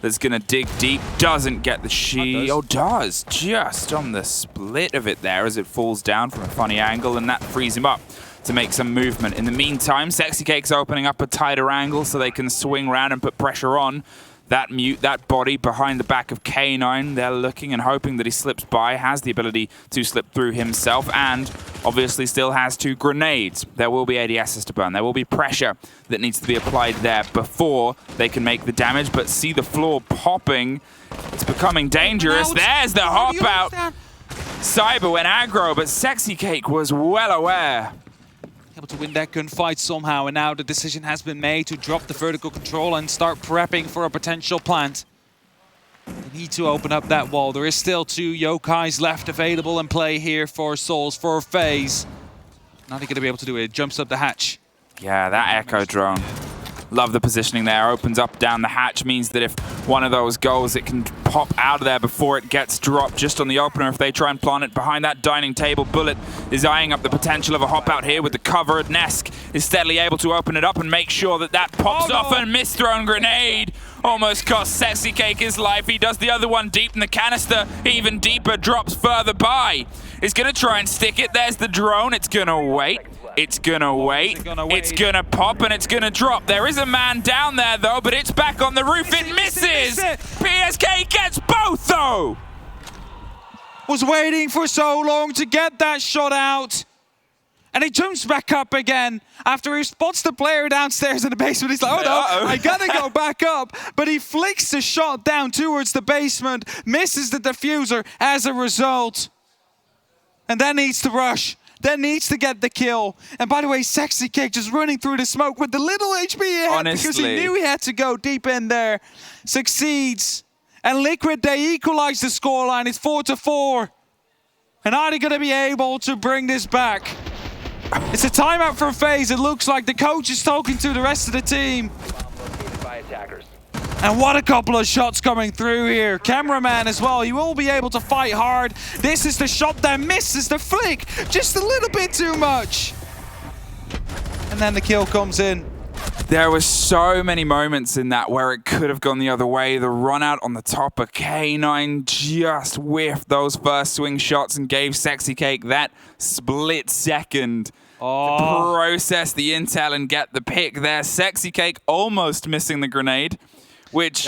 that's going to dig deep, doesn't get the shield. Oh, does, just on the split of it there as it falls down from a funny angle, and that frees him up to make some movement. In the meantime, Sexy Cake's opening up a tighter angle so they can swing around and put pressure on that body behind the back of K9. They're looking and hoping that he slips by, has the ability to slip through himself, and obviously still has 2 grenades. There will be ADSs to burn. There will be pressure that needs to be applied there before they can make the damage, but see the floor popping. It's becoming dangerous. There's the hop out. Cyber went aggro, but Sexy Cake was well aware. Able to win that gunfight somehow, and now the decision has been made to drop the vertical control and start prepping for a potential plant. They need to open up that wall. There is still 2 Yokais left available in play here for Souls, for FaZe. Not going to be able to do it. It jumps up the hatch. Yeah, that Echo drone. Love the positioning there. Opens up down the hatch, means that if one of those goes, it can pop out of there before it gets dropped just on the opener. If they try and plant it behind that dining table, Bullet is eyeing up the potential of a hop out here with the cover. Nesk is steadily able to open it up and make sure that that pops off, and mist-thrown grenade almost cost Sexy Cake his life. He does the other one deep in the canister, even deeper, drops further by. He's going to try and stick it. There's the drone. It's going to wait. It's gonna wait, it's gonna pop, and it's gonna drop. There is a man down there though, but it's back on the roof, it misses! PSK gets both though! Was waiting for so long to get that shot out. And he jumps back up again after he spots the player downstairs in the basement. He's like, oh no, I gotta go back up. But he flicks the shot down towards the basement, misses the diffuser as a result. And then needs to rush. that needs to get the kill. And by the way, Sexy Cake just running through the smoke with the little HP he had because he knew he had to go deep in there. Succeeds. And Liquid, they equalize the scoreline. It's 4-4. And are they going to be able to bring this back? It's a timeout for FaZe. It looks like the coach is talking to the rest of the team. And what a couple of shots coming through here. Cameraman as well. He will be able to fight hard. This is the shot that misses the flick. Just a little bit too much. And then the kill comes in. There were so many moments in that where it could have gone the other way. The run out on the top of K9 just whiffed those first swing shots and gave Sexy Cake that split second to process the intel and get the pick there. Sexy Cake almost missing the grenade, which,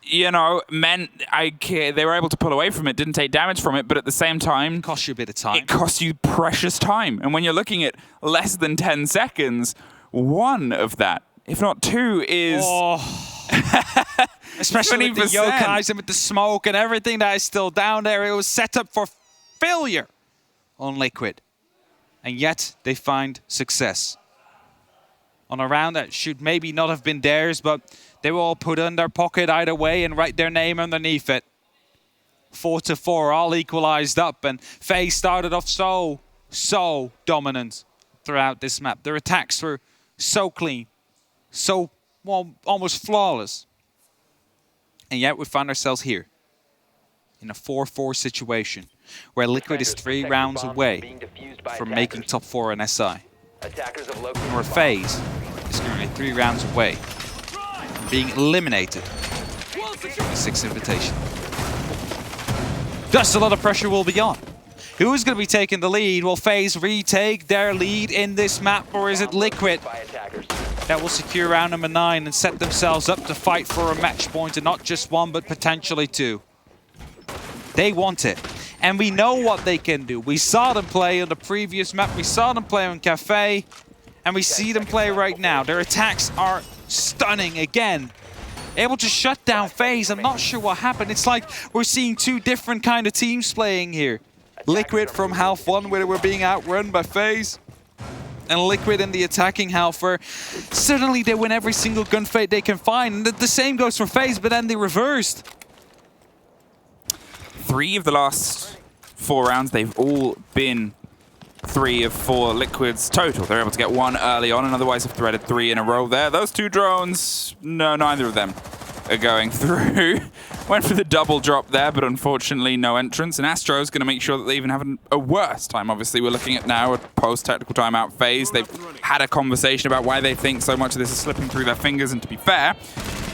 you know, meant they were able to pull away from it, didn't take damage from it, but at the same time, cost you a bit of time. It cost you precious time. And when you're looking at less than 10 seconds, one of that, if not two, is... Especially with the yokais and with the smoke and everything that is still down there. It was set up for failure on Liquid. And yet, they find success. On a round that should maybe not have been theirs, but they were all put in their pocket either way and write their name underneath it. 4-4, all equalized up, and FaZe started off so dominant throughout this map. Their attacks were so clean, so, well, almost flawless. And yet we find ourselves here in a 4-4 situation where Liquid is 3 rounds away from making top 4 in SI. Where FaZe is currently 3 rounds away from being eliminated from the Six Invitational. Thus, a lot of pressure will be on. Who is going to be taking the lead? Will FaZe retake their lead in this map, or is it Liquid that will secure round number 9 and set themselves up to fight for a match point, and not just one, but potentially 2? They want it, and we know what they can do. We saw them play on the previous map, we saw them play on Cafe, and we see them play right now. Their attacks are stunning again. Able to shut down FaZe. I'm not sure what happened. It's like we're seeing 2 different kind of teams playing here. Liquid from half 1, where they were being outrun by FaZe, and Liquid in the attacking half, where suddenly they win every single gunfight they can find. And the same goes for FaZe, but then they reversed. 3 of the last 4 rounds, they've all been 3 of 4 Liquids total. They're able to get 1 early on, and otherwise have threaded 3 in a row there. Those 2 drones, no, neither of them are going through. Went for the double drop there, but unfortunately no entrance. And Astro's going to make sure that they even have a worse time. Obviously, we're looking at now a post-technical timeout phase. They've had a conversation about why they think so much of this is slipping through their fingers. And to be fair,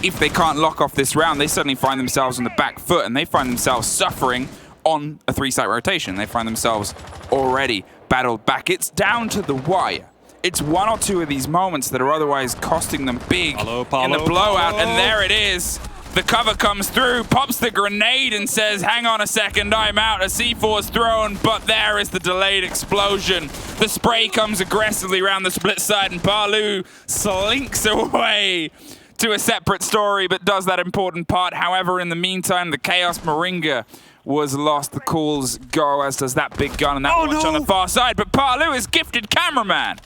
if they can't lock off this round, they suddenly find themselves on the back foot, and they find themselves suffering on a 3-site rotation. They find themselves already battled back. It's down to the wire. It's 1 or 2 of these moments that are otherwise costing them big in the blowout, and there it is. The cover comes through, pops the grenade and says, hang on a second, I'm out. A C4 is thrown, but there is the delayed explosion. The spray comes aggressively around the split side, and Palu slinks away to a separate story, but does that important part. However, in the meantime, the Chaos Moringa was lost. The calls go, as does that big gun, and that watch on the far side. But Palu is gifted cameraman.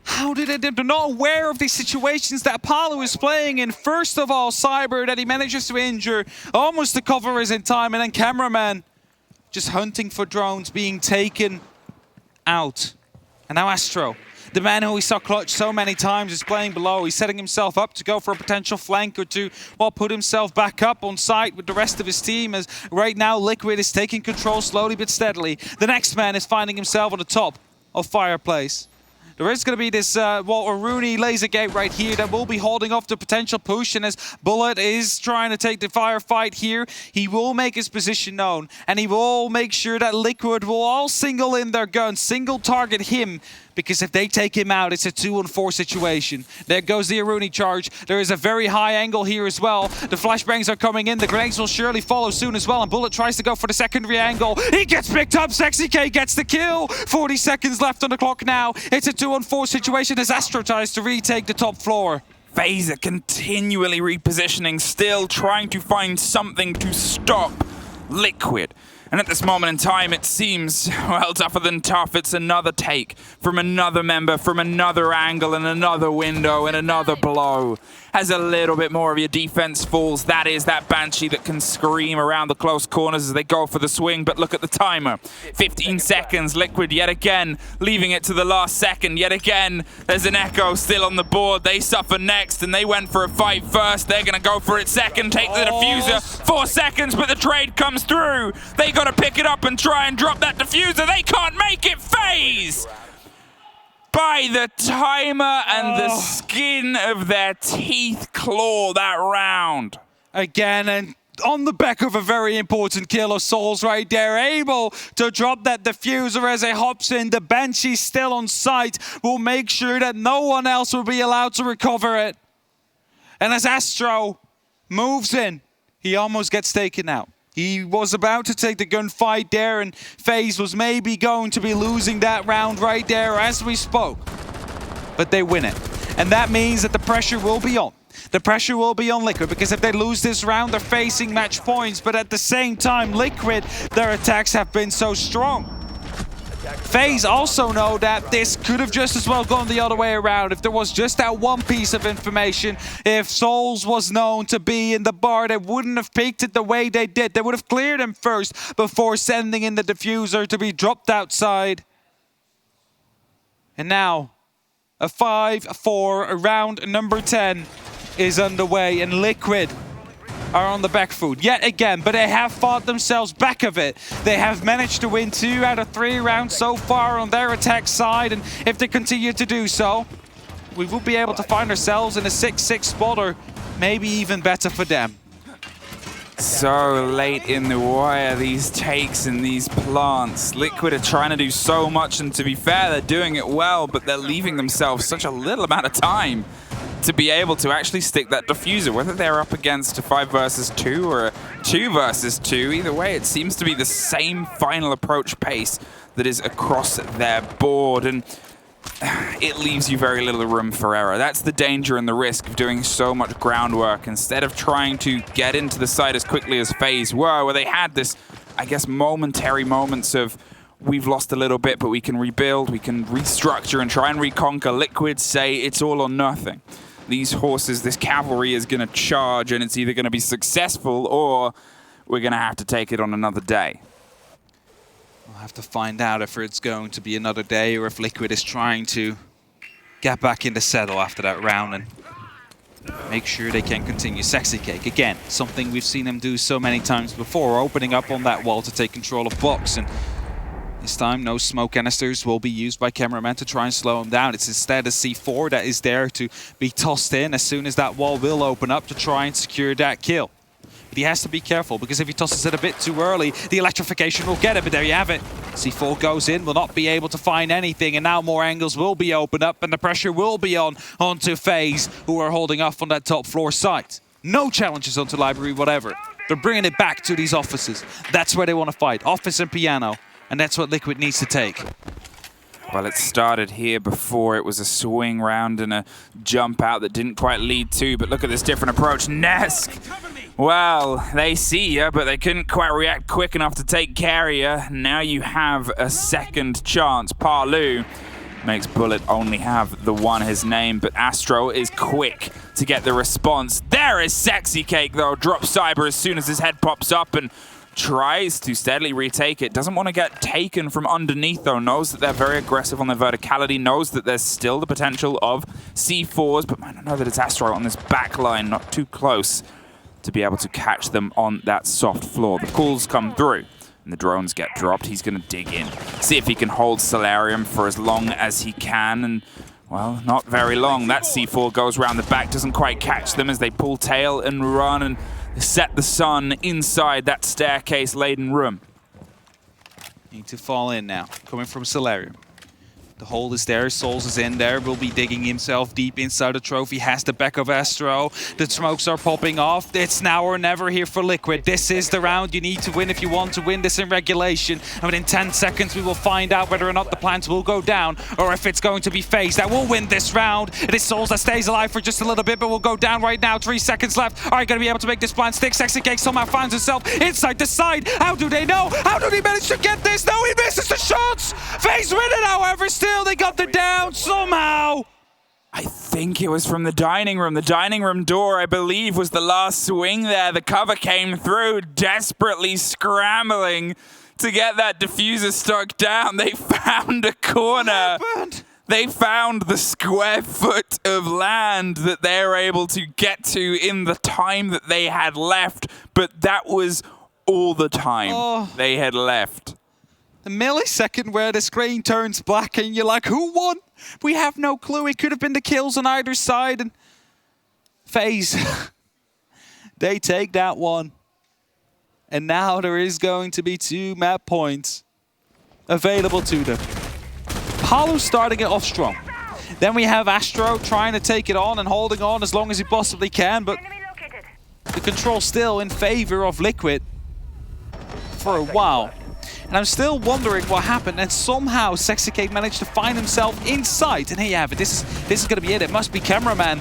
How did they're not aware of these situations that Palu is playing in? First of all, Cyber that he manages to injure, almost the cover is in time, and then cameraman just hunting for drones being taken out. And now Astro, the man who we saw clutch so many times, is playing below. He's setting himself up to go for a potential flank or 2, while put himself back up on site with the rest of his team, as right now Liquid is taking control slowly but steadily. The next man is finding himself on the top of Fireplace. There is going to be this Rooney laser gate right here that will be holding off the potential push, and as Bullet is trying to take the firefight here, he will make his position known, and he will make sure that Liquid will all single in their guns, single target him, because if they take him out, it's a 2-on-4 situation. There goes the Rooney charge. There is a very high angle here as well. The flashbangs are coming in. The grenades will surely follow soon as well, and Bullet tries to go for the secondary angle. He gets picked up. Sexy K gets the kill. 40 seconds left on the clock now. It's a 2-on-4 situation as Astro tries to retake the top floor. FaZe are continually repositioning, still trying to find something to stop Liquid. And at this moment in time, it seems, well, tougher than tough. It's another take from another member, from another angle, and another window, and another blow. As a little bit more of your defense falls, that is that Banshee that can scream around the close corners as they go for the swing. But look at the timer. 15 seconds. Liquid yet again, leaving it to the last second. Yet again, there's an Echo still on the board. They suffer next, and they went for a fight first. They're going to go for it second, take the diffuser. 4 seconds, but the trade comes through. They got to pick it up and try and drop that diffuser. They can't make it. FaZe, by the timer and the skin of their teeth, claw that round. Again, and on the back of a very important kill of Souls right there, able to drop that diffuser as it hops in. The Banshee still on site will make sure that no one else will be allowed to recover it. And as Astro moves in, he almost gets taken out. He was about to take the gunfight there, and FaZe was maybe going to be losing that round right there as we spoke. But they win it. And that means that the pressure will be on. The pressure will be on Liquid, because if they lose this round, they're facing match points. But at the same time, Liquid, their attacks have been so strong. FaZe also know that this could have just as well gone the other way around. If there was just that one piece of information, if Souls was known to be in the bar, they wouldn't have peeked it the way they did. They would have cleared him first before sending in the diffuser to be dropped outside. And now, a 5-4 round number 10 is underway, and Liquid are on the back foot yet again, but they have fought themselves back of it. They have managed to win 2 out of 3 rounds so far on their attack side, and if they continue to do so, we will be able to find ourselves in a 6-6 spot, or maybe even better for them. So late in the wire, these takes and these plants. Liquid are trying to do so much, and to be fair, they're doing it well, but they're leaving themselves such a little amount of time to be able to actually stick that diffuser, whether they're up against a 5 versus 2 or a 2 versus 2. Either way, it seems to be the same final approach pace that is across their board, and it leaves you very little room for error. That's the danger and the risk of doing so much groundwork instead of trying to get into the site as quickly as FaZe were, where they had this, I guess, momentary moments of, we've lost a little bit, but we can rebuild, we can restructure and try and reconquer. Liquid say it's all or nothing. These horses, this cavalry is going to charge, and it's either going to be successful or we're going to have to take it on another day. We'll have to find out if it's going to be another day or if Liquid is trying to get back in the saddle after that round and make sure they can continue. Sexy Cake, again, something we've seen them do so many times before, opening up on that wall to take control of box, and this time, no smoke canisters will be used by cameramen to try and slow him down. It's instead a C4 that is there to be tossed in as soon as that wall will open up to try and secure that kill. But he has to be careful, because if he tosses it a bit too early, the electrification will get it. But there you have it. C4 goes in, will not be able to find anything, and now more angles will be opened up, and the pressure will be onto FaZe, who are holding off on that top floor site. No challenges onto Library, whatever. They're bringing it back to these offices. That's where they want to fight. Office and piano. And that's what Liquid needs to take. Well, it started here before. It was a swing round and a jump out that didn't quite lead to, but look at this different approach. Nesk! Well, they see you, but they couldn't quite react quick enough to take care of you. Now you have a second chance. Parlu makes Bullet only have the one his name, but Astro is quick to get the response. There is Sexy Cake, though. Drops Cyber as soon as his head pops up and tries to steadily retake it. Doesn't want to get taken from underneath, though. Knows that they're very aggressive on their verticality. Knows that there's still the potential of C4s, but might not know that it's Astro on this back line, not too close to be able to catch them on that soft floor. The calls come through, and the drones get dropped. He's going to dig in, see if he can hold Solarium for as long as he can, and well, not very long. That C4 goes around the back, doesn't quite catch them as they pull tail and run and set the sun inside that staircase-laden room. Need to fall in now, coming from Solarium. The hole is there, Souls is in there, will be digging himself deep inside the trophy, has the back of Astro, the smokes are popping off. It's now or never here for Liquid. This is the round you need to win if you want to win this in regulation. And within 10 seconds we will find out whether or not the plants will go down, or if it's going to be FaZe that will win this round. It is Souls that stays alive for just a little bit, but will go down right now. 3 seconds left. Are you going to be able to make this plant stick? Sexy Cake somehow finds himself inside the side. How do they know? How do they manage to get this? No, he misses the shots! FaZe win it, however, still they got the down somehow. I think it was from the dining room. The dining room door, I believe, was the last swing there. The cover came through, desperately scrambling to get that diffuser stuck down. They found a corner. They found the square foot of land that they were able to get to in the time that they had left. But that was all the time they had left. The millisecond where the screen turns black and you're like, who won? We have no clue. It could have been the kills on either side. And FaZe, they take that one. And now there is going to be 2 map points available to them. Palu's starting it off strong. Then we have Astro trying to take it on and holding on as long as he possibly can. But the control still in favor of Liquid for a while. And I'm still wondering what happened, and somehow Sexy Cake managed to find himself inside. And here you have it. This is going to be it. It must be cameraman.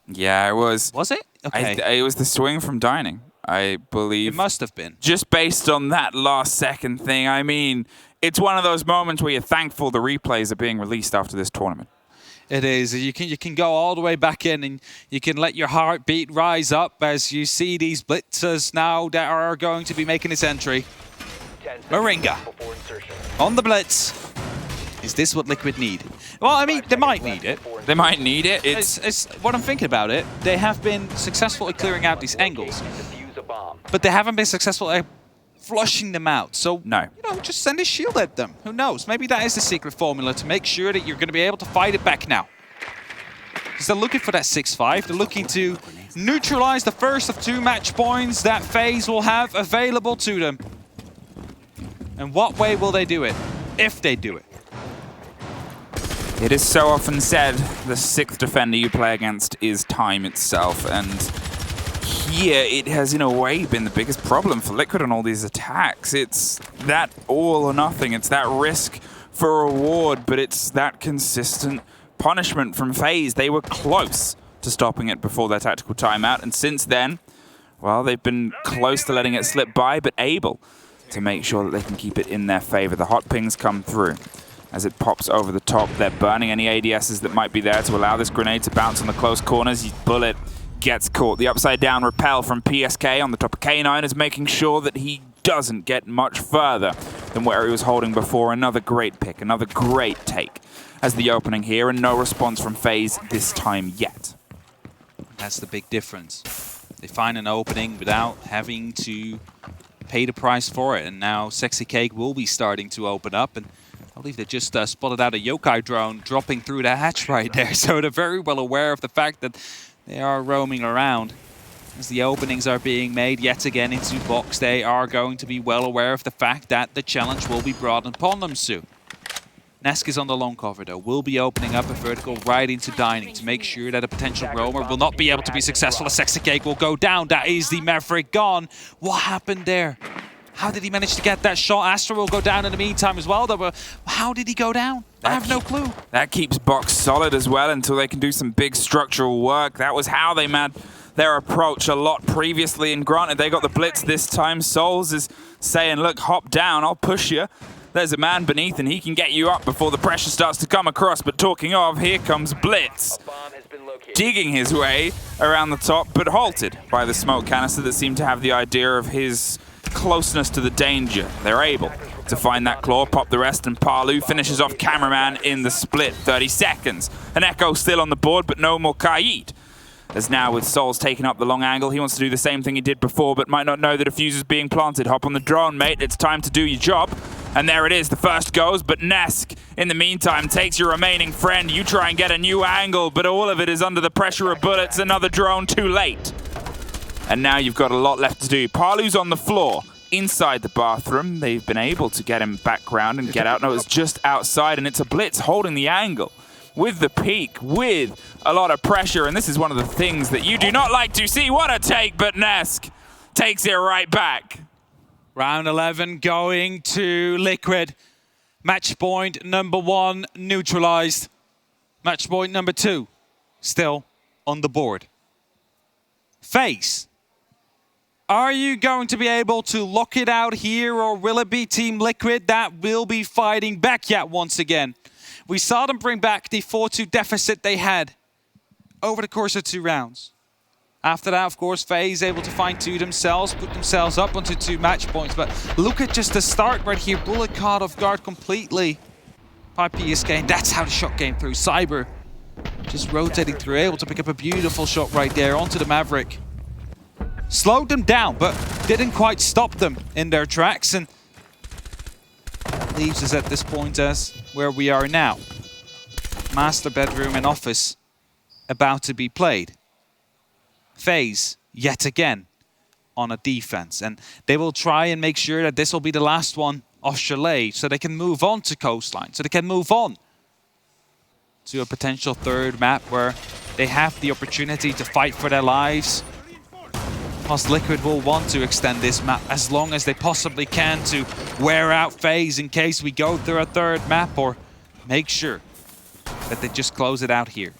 Yeah, it was. Was it? Okay. It was the swing from dining, I believe. It must have been. Just based on that last second thing. I mean, it's one of those moments where you're thankful the replays are being released after this tournament. It is. You can go all the way back in and you can let your heartbeat rise up as you see these blitzers now that are going to be making this entry. Moringa on the blitz. Is this what Liquid need? Well, I mean, they might need it. They might need it. It's what I'm thinking about it. They have been successful at clearing out these angles, but they haven't been successful at flushing them out. So, no. You know, just send a shield at them. Who knows? Maybe that is the secret formula to make sure that you're going to be able to fight it back now. Because they're looking for that 6-5. They're looking to neutralize the first of 2 match points that FaZe will have available to them. And what way will they do it? If they do it. It is so often said the 6th defender you play against is time itself, and here it has in a way been the biggest problem for Liquid on all these attacks. It's that all or nothing, it's that risk for reward, but it's that consistent punishment from FaZe. They were close to stopping it before their tactical timeout, and since then, well, they've been close to letting it slip by, but able to make sure that they can keep it in their favor. The hot pings come through as it pops over the top. They're burning any ADSs that might be there to allow this grenade to bounce on the close corners. His bullet gets caught. The upside down repel from PSK on the top of K9 is making sure that he doesn't get much further than where he was holding before. Another great pick, another great take as the opening here, and no response from FaZe this time yet. That's the big difference. They find an opening without having to pay the price for it, and now Sexy Cake will be starting to open up, and I believe they just spotted out a yokai drone dropping through the hatch right there, so they're very well aware of the fact that they are roaming around. As the openings are being made yet again into box, they are going to be well aware of the fact that the challenge will be brought upon them soon. Nesk is on the long cover though, will be opening up a vertical right into dining to make sure that a potential roamer will not be able to be successful. A Sexy Cake will go down. That is the Maverick gone. What happened there? How did he manage to get that shot? Astra will go down in the meantime as well though, but how did he go down? I have no clue. That keeps box solid as well until they can do some big structural work. That was how they made their approach a lot previously, and granted they got the blitz this time. Souls is saying, look, hop down, I'll push you. There's a man beneath and he can get you up before the pressure starts to come across. But talking of, here comes Blitz, digging his way around the top, but halted by the smoke canister that seemed to have the idea of his closeness to the danger. They're able to find that claw, pop the rest, and Palu finishes off cameraman in the split. 30 seconds. An Echo still on the board, but no more Kaid. As now with Souls taking up the long angle, he wants to do the same thing he did before, but might not know the diffuser's being planted. Hop on the drone, mate. It's time to do your job. And there it is. The first goes, but Nesk, in the meantime, takes your remaining friend. You try and get a new angle, but all of it is under the pressure of bullets. Another drone too late. And now you've got a lot left to do. Palu's on the floor. inside the bathroom. They've been able to get him background and get out. No, it's just outside, and it's a blitz holding the angle with the peak, with a lot of pressure. And this is one of the things that you do not like to see. What a take, but Nesk takes it right back. Round 11 going to Liquid. Match point number 1 neutralized. Match point number 2 still on the board. FaZe, are you going to be able to lock it out here, or will it be Team Liquid that will be fighting back yet once again? We saw them bring back the 4-2 deficit they had over the course of 2 rounds. After that, of course, FaZe able to fine-tune themselves, put themselves up onto 2 match points. But look at just the start right here. Bullet caught off guard completely by PSK, and that's how the shot came through. Cyber just rotating through, able to pick up a beautiful shot right there onto the Maverick. Slowed them down, but didn't quite stop them in their tracks, and leaves us at this point as where we are now. Master bedroom and office about to be played. FaZe, yet again, on a defense. And they will try and make sure that this will be the last one off Chalet, so they can move on to Coastline, so they can move on to a potential 3rd map where they have the opportunity to fight for their lives. Plus, Liquid will want to extend this map as long as they possibly can to wear out FaZe in case we go through a 3rd map, or make sure that they just close it out here.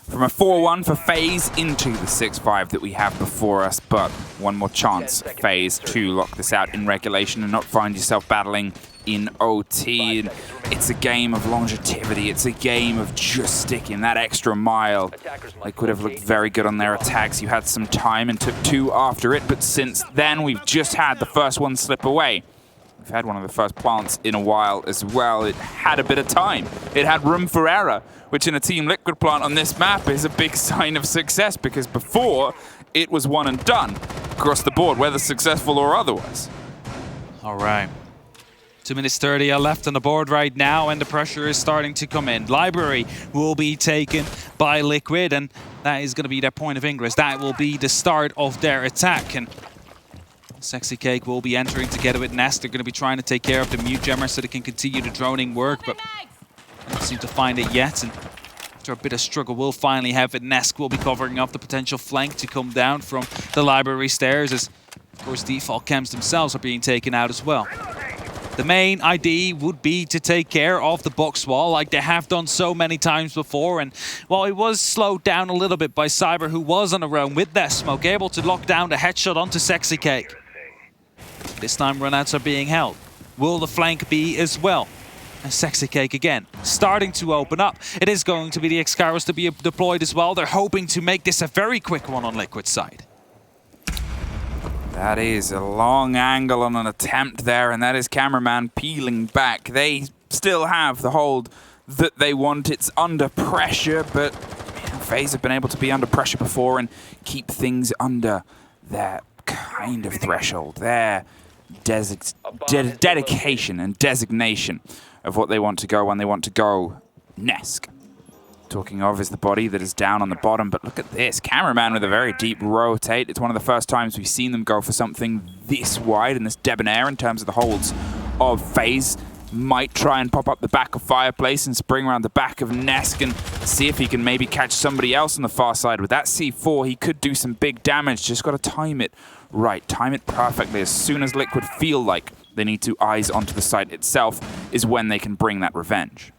From a 4-1 for FaZe into the 6-5 that we have before us, but one more chance, FaZe, to lock this out in regulation and not find yourself battling in OT. And it's a game of longevity. It's a game of just sticking that extra mile. They could have looked very good on their attacks. You had some time and took 2 after it, but since then we've just had the first one slip away. We've had one of the first plants in a while as well. It had a bit of time. It had room for error, which in a Team Liquid plant on this map is a big sign of success, because before it was one and done across the board, whether successful or otherwise. All right. 2 minutes 30 are left on the board right now, and the pressure is starting to come in. Library will be taken by Liquid, and that is going to be their point of ingress. That will be the start of their attack. And Sexy Cake will be entering together with Nest. They're going to be trying to take care of the mute jammer so they can continue the droning work, but don't seem to find it yet. And after a bit of struggle, we'll finally have it. Nesk will be covering up the potential flank to come down from the library stairs, as, of course, default chems themselves are being taken out as well. The main idea would be to take care of the box wall like they have done so many times before. And while it was slowed down a little bit by Cyber, who was on a roam with that smoke, able to lock down the headshot onto Sexy Cake. This time runouts are being held. Will the flank be as well? And Sexy Cake again, starting to open up. It is going to be the X-Caros to be deployed as well. They're hoping to make this a very quick one on Liquid's side. That is a long angle on an attempt there, and that is cameraman peeling back. They still have the hold that they want. It's under pressure, but FaZe have been able to be under pressure before and keep things under their kind of threshold, their dedication and designation of what they want to go when they want to go. Nesk, talking of, is the body that is down on the bottom, but look at this. Cameraman with a very deep rotate. It's one of the first times we've seen them go for something this wide and this debonair in terms of the holds of FaZe. Might try and pop up the back of Fireplace and spring around the back of Nesk and see if he can maybe catch somebody else on the far side. With that C4, he could do some big damage. Just got to time it right, time it perfectly. As soon as Liquid feel like they need to eyes onto the site itself is when they can bring that revenge.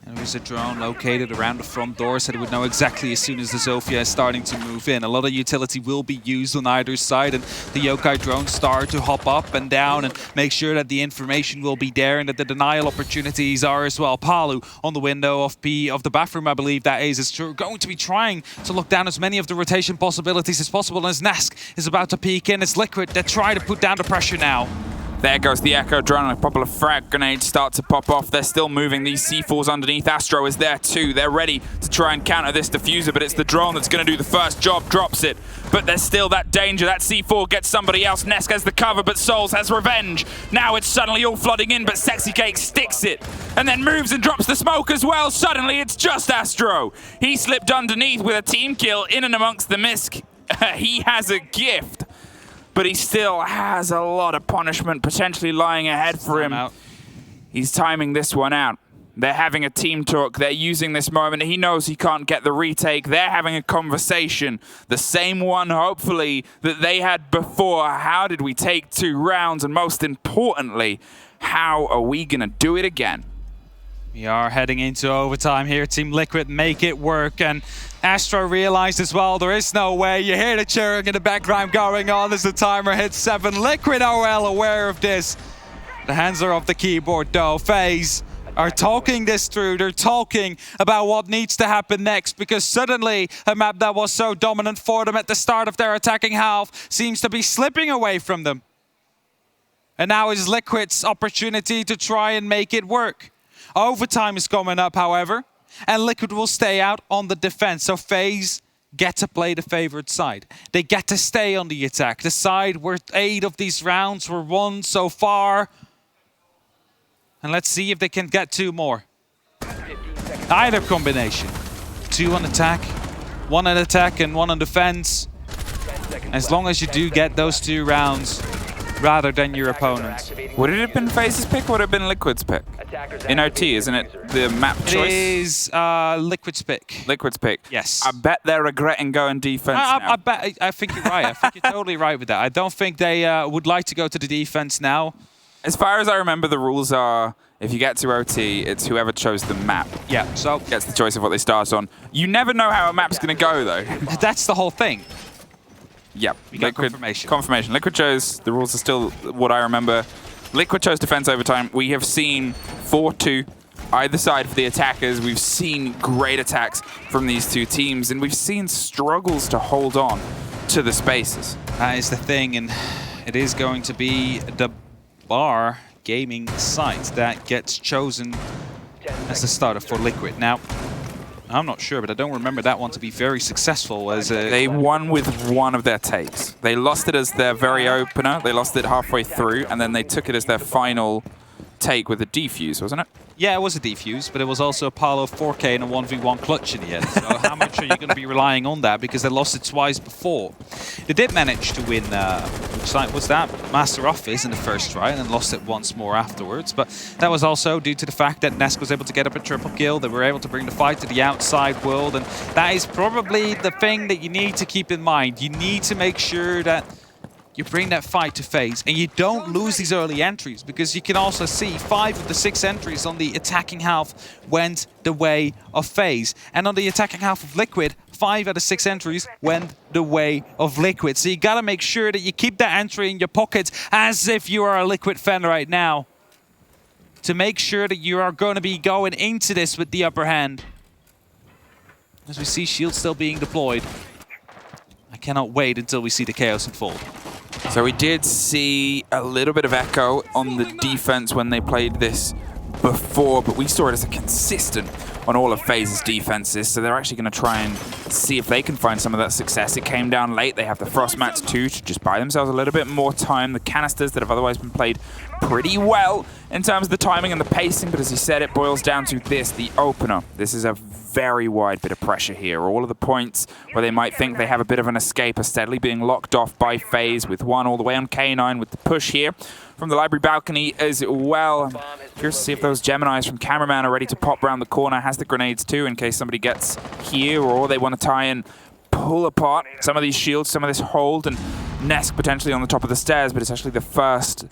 And there's a drone located around the front door, so they would know exactly as soon as the Zofia is starting to move in. A lot of utility will be used on either side, and the Yokai drones start to hop up and down and make sure that the information will be there and that the denial opportunities are as well. Palu on the window of the bathroom, I believe that is going to be trying to look down as many of the rotation possibilities as possible. As Nesk is about to peek in, it's Liquid that try to put down the pressure now. There goes the Echo drone, and a couple of frag grenades start to pop off. They're still moving these C4s underneath. Astro is there too. They're ready to try and counter this diffuser, but it's the drone that's going to do the first job, drops it. But there's still that danger. That C4 gets somebody else. Nesk has the cover, but Souls has revenge. Now it's suddenly all flooding in, but Sexy Cake sticks it and then moves and drops the smoke as well. Suddenly it's just Astro. He slipped underneath with a team kill in and amongst the misc. He has a gift. but he still has a lot of punishment potentially lying ahead for him. He's timing this one out. They're having a team talk. They're using this moment. He knows he can't get the retake. They're having a conversation. The same one, hopefully, that they had before. How did we take 2 rounds? And most importantly, how are we going to do it again? We are heading into overtime here. Team Liquid make it work. And Astro realized as well, there is no way. You hear the cheering in the background going on as the timer hits 7. Liquid are well aware of this. The hands are off the keyboard though. FaZe are talking this through. They're talking about what needs to happen next, because suddenly a map that was so dominant for them at the start of their attacking half seems to be slipping away from them. And now is Liquid's opportunity to try and make it work. Overtime is coming up, however, and Liquid will stay out on the defense. So FaZe get to play the favored side. They get to stay on the attack. The side where 8 of these rounds were won so far. And let's see if they can get 2 more. Either combination. 2 on attack, 1 on attack and 1 on defense. As long as you do get those 2 rounds rather than your opponents. Would it have been FaZe's pick or would it have been Liquid's pick? In OT, isn't it the map choice? It is Liquid's pick. Liquid's pick. Yes. I bet they're regretting going defense now. I think you're right. I think you're totally right with that. I don't think they would like to go to the defense now. As far as I remember, the rules are, if you get to OT, it's whoever chose the map. Yeah, so gets the choice of what they start on. You never know how a map's going to go, though. That's the whole thing. Yep. We got confirmation. Confirmation. Liquid chose, the rules are still what I remember. Liquid chose defense overtime. We have seen 4-2 either side for the attackers. We've seen great attacks from these 2 teams, and we've seen struggles to hold on to the spaces. That is the thing, and it is going to be the Bar gaming site that gets chosen as the starter for Liquid. Now, I'm not sure, but I don't remember that one to be very successful as a... They won with 1 of their takes. They lost it as their very opener. They lost it halfway through, and then they took it as their final take with a defuse, wasn't it? Yeah, it was a defuse, but it was also Apollo 4K and a 1v1 clutch in the end. So how much are you going to be relying on that? Because they lost it twice before. They did manage to win, which site was that? Master Office in the first try, and then lost it once more afterwards. But that was also due to the fact that Nesk was able to get up a triple kill. They were able to bring the fight to the outside world, and that is probably the thing that you need to keep in mind. You need to make sure that you bring that fight to FaZe, and you don't lose these early entries, because you can also see 5 of the 6 entries on the attacking half went the way of FaZe. And on the attacking half of Liquid, 5 out of 6 entries went the way of Liquid. So you gotta make sure that you keep that entry in your pocket as if you are a Liquid fan right now, to make sure that you are going to be going into this with the upper hand. As we see shield still being deployed. I cannot wait until we see the chaos unfold. So we did see a little bit of echo on the defense when they played this before, but we saw it as a consistent on all of FaZe's defenses, so they're actually going to try and see if they can find some of that success. It came down late. They have the frost mats too to just buy themselves a little bit more time. The canisters that have otherwise been played pretty well in terms of the timing and the pacing, but as you said, it boils down to this, the opener. This is a very wide bit of pressure here. All of the points where they might think they have a bit of an escape are steadily being locked off by FaZe, with 1 all the way on K9 with the push here from the library balcony as well. I'm curious to see if those Geminis from Cameraman are ready to pop around the corner. Has the grenades too in case somebody gets here, or they want to try and pull apart some of these shields, some of this hold, and Nesk potentially on the top of the stairs, but it's actually the first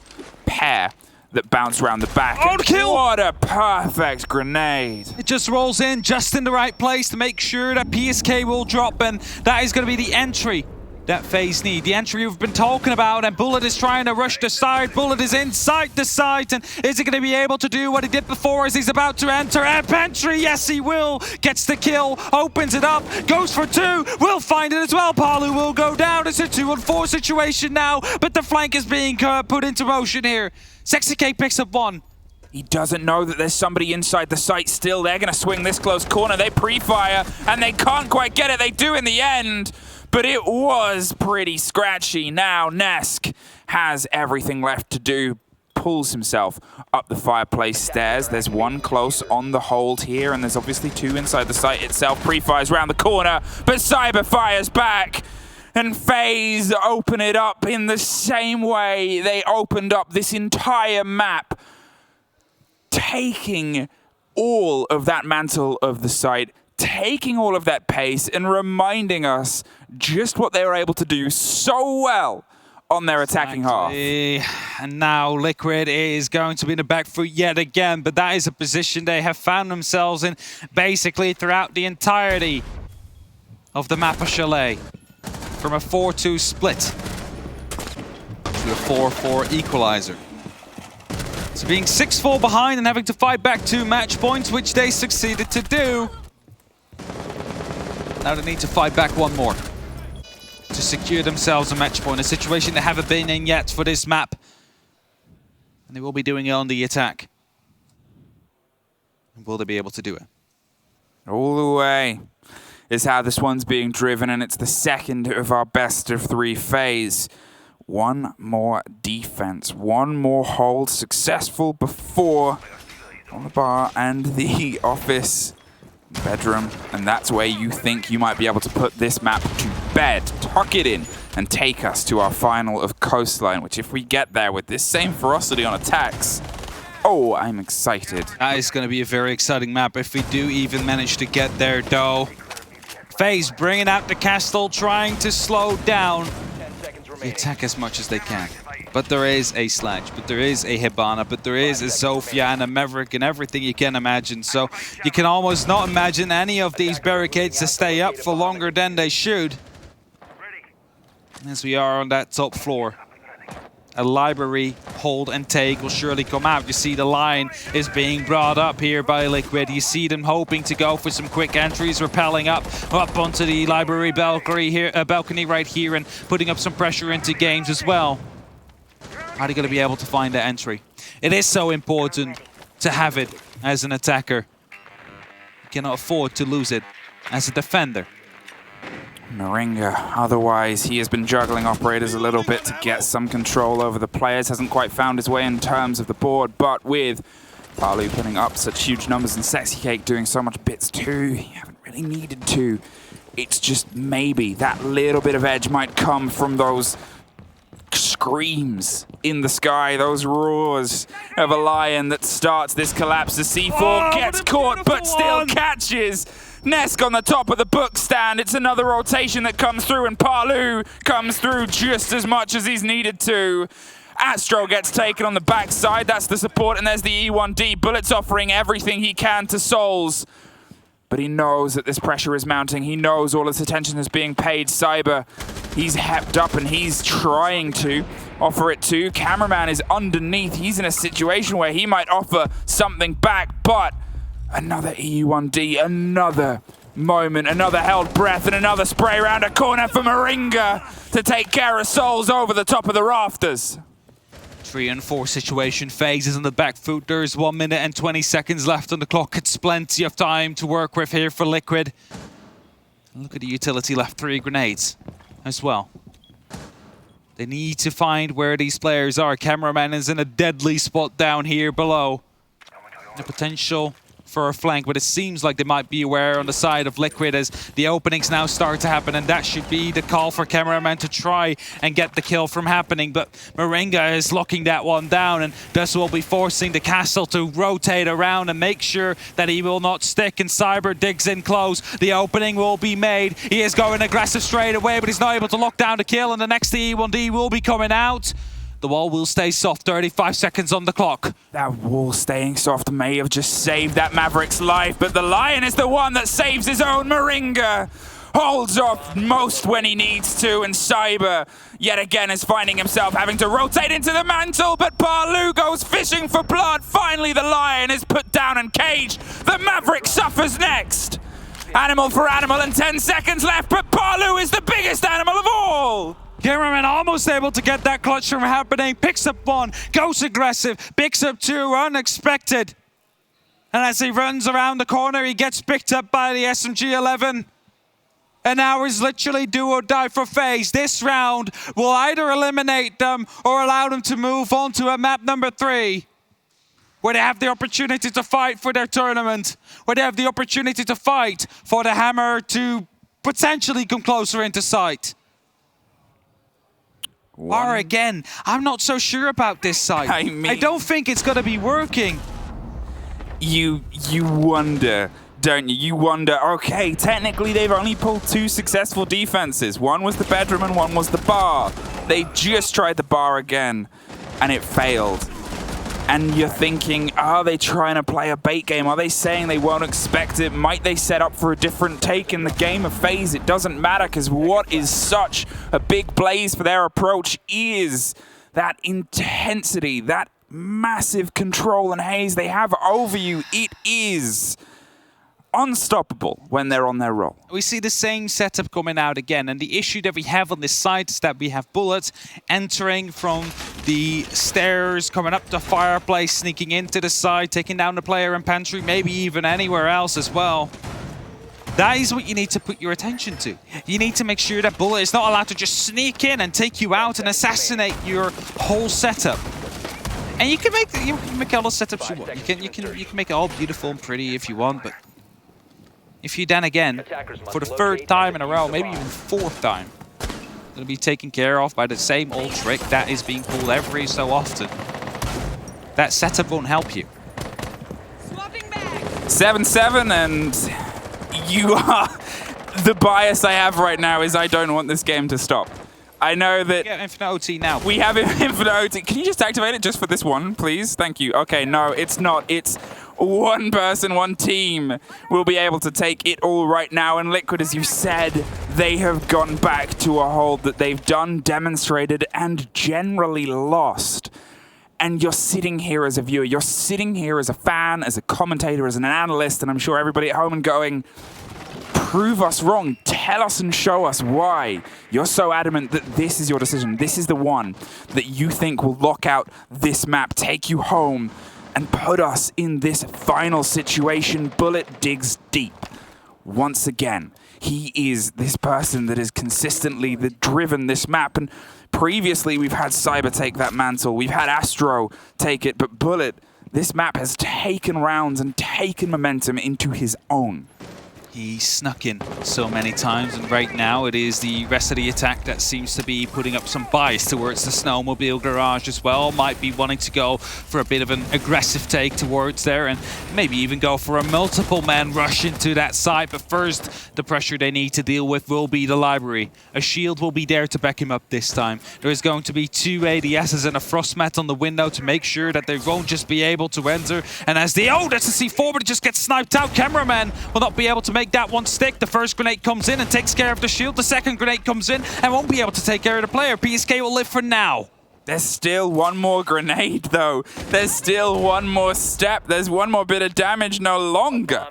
pair that bounced around the back. Oh, kill! What a perfect grenade. It just rolls in just in the right place to make sure that PSK will drop, and that is going to be the entry that FaZe need. The entry we've been talking about, and Bullet is trying to rush the side. Bullet is inside the site, and is he going to be able to do what he did before as he's about to enter? Amp entry, yes he will. Gets the kill, opens it up, goes for 2, will find it as well. Palu will go down. It's a 2-on-4 situation now, but the flank is being put into motion here. Sexy K picks up 1. He doesn't know that there's somebody inside the site still. They're going to swing this close corner. They pre-fire, and they can't quite get it. They do in the end, but it was pretty scratchy. Now Nesk has everything left to do. Pulls himself up the fireplace stairs. There's 1 close on the hold here, and there's obviously 2 inside the site itself. Pre-fires around the corner, but Cyber fires back. And FaZe open it up in the same way they opened up this entire map, taking all of that mantle of the site, taking all of that pace, and reminding us just what they were able to do so well on their attacking half. And now Liquid is going to be in the back foot yet again, but that is a position they have found themselves in basically throughout the entirety of the map of Chalet. From a 4-2 split to a 4-4 equalizer. So being 6-4 behind and having to fight back 2 match points, which they succeeded to do. Now they need to fight back 1 more to secure themselves a match point, a situation they haven't been in yet for this map. And they will be doing it on the attack. And will they be able to do it? All the way is how this one's being driven, and it's the second of our best of 3 phase. 1 more defense, 1 more hold successful before on the bar and the office bedroom, and that's where you think you might be able to put this map to bed, tuck it in, and take us to our final of Coastline, which if we get there with this same ferocity on attacks, oh, I'm excited. That is going to be a very exciting map if we do even manage to get there, though. FaZe bringing out the castle, trying to slow down the attack as much as they can. But there is a Sledge, but there is a Hibana, but there is a Zofia and a Maverick and everything you can imagine. So you can almost not imagine any of these barricades to stay up for longer than they should. As we are on that top floor. A library hold and take will surely come out. You see the line is being brought up here by Liquid. You see them hoping to go for some quick entries, rappelling up onto the library balcony right here and putting up some pressure into games as well. Are they going to be able to find that entry? It is so important to have it as an attacker. You cannot afford to lose it as a defender. Moringa, otherwise he has been juggling operators a little bit to get some control over the players, hasn't quite found his way in terms of the board, but with Palu putting up such huge numbers and Sexy Cake doing so much bits too, he haven't really needed to. It's just maybe that little bit of edge might come from those screams in the sky, those roars of a lion that starts this collapse. The C4 gets caught but still catches. Nesk on the top of the book stand. It's another rotation that comes through, and Palu comes through just as much as he's needed to. Astro gets taken on the backside. That's the support, and there's the E1D. Bullets offering everything he can to Souls. But he knows that this pressure is mounting. He knows all his attention is being paid. Cyber, he's hepped up and he's trying to offer it to. Cameraman is underneath. He's in a situation where he might offer something back, but another EU1D, another moment, another held breath, and another spray around a corner for Moringa to take care of Souls over the top of the rafters. 3 and 4 situation. FaZe is on the back foot. There's 1 minute and 20 seconds left on the clock. It's plenty of time to work with here for Liquid. And look at the utility left. 3 grenades as well. They need to find where these players are. Cameraman is in a deadly spot down here below. The potential for a flank, but it seems like they might be aware on the side of Liquid as the openings now start to happen, and that should be the call for Cameraman to try and get the kill from happening. But Moringa is locking that one down, and this will be forcing the castle to rotate around and make sure that he will not stick, and Cyber digs in close. The opening will be made. He is going aggressive straight away, but he's not able to lock down the kill, and the next E1D will be coming out. The wall will stay soft, 35 seconds on the clock. That wall staying soft may have just saved that Maverick's life, but the Lion is the one that saves his own. Moringa holds off most when he needs to, and Cyber yet again is finding himself having to rotate into the mantle, but Palu goes fishing for blood. Finally, the Lion is put down and caged. The Maverick suffers next. Animal for animal and 10 seconds left, but Palu is the biggest animal of all. Cameraman almost able to get that clutch from happening. Picks up 1, goes aggressive, picks up 2, unexpected. And as he runs around the corner, he gets picked up by the SMG-11. And now is literally do or die for FaZe. This round will either eliminate them or allow them to move on to a map number 3. Where they have the opportunity to fight for their tournament. Where they have the opportunity to fight for the hammer to potentially come closer into sight. Bar again. I'm not so sure about this side. I mean, I don't think it's going to be working. You wonder, don't you? You wonder, okay, technically they've only pulled 2 successful defenses. One was the bedroom and one was the bar. They just tried the bar again, and it failed. And you're thinking, are they trying to play a bait game? Are they saying they won't expect it? Might they set up for a different take in the game of FaZe? It doesn't matter, because what is such a big blaze for their approach is that intensity, that massive control and haze they have over you. It is unstoppable when they're on their roll. We see the same setup coming out again, and the issue that we have on this side is that we have bullets entering from the stairs, coming up the fireplace, sneaking into the side, taking down the player in pantry, maybe even anywhere else as well. That is what you need to put your attention to. You need to make sure that Bullet is not allowed to just sneak in and take you out and assassinate your whole setup. And you can make all the setups you want. You can make it all beautiful and pretty if you want, but if you then again, for the 3rd time in a row, maybe even 4th time, it'll be taken care of by the same old trick that is being pulled every so often. That setup won't help you. 7-7, and you are... The bias I have right now is I don't want this game to stop. I know that... Get Infinite OT now. We have Infinite OT. Can you just activate it just for this one, please? Thank you. Okay, no, it's not. It's one person, one team will be able to take it all right now. And Liquid, as you said, they have gone back to a hold that they've done, demonstrated, and generally lost. And you're sitting here as a viewer, you're sitting here as a fan, as a commentator, as an analyst, and I'm sure everybody at home and going, prove us wrong. Tell us and show us why you're so adamant that this is your decision. This is the one that you think will lock out this map, take you home, and put us in this final situation. Bullet digs deep. Once again, he is this person that has consistently driven this map. And previously, we've had Cyber take that mantle. We've had Astro take it. But Bullet, this map has taken rounds and taken momentum into his own. He snuck in so many times, and right now it is the rest of the attack that seems to be putting up some bias towards the snowmobile garage as well. Might be wanting to go for a bit of an aggressive take towards there, and maybe even go for a multiple man rush into that side. But first, the pressure they need to deal with will be the library. A shield will be there to back him up this time. There is going to be 2 ADSs and a frost mat on the window to make sure that they won't just be able to enter. And as the that's a C4, but it just gets sniped out. Cameraman will not be able to make that one stick. The first grenade comes in and takes care of the shield. The second grenade comes in and won't be able to take care of the player. PSK will live for now. There's still one more grenade, though. There's still one more step. There's one more bit of damage no longer.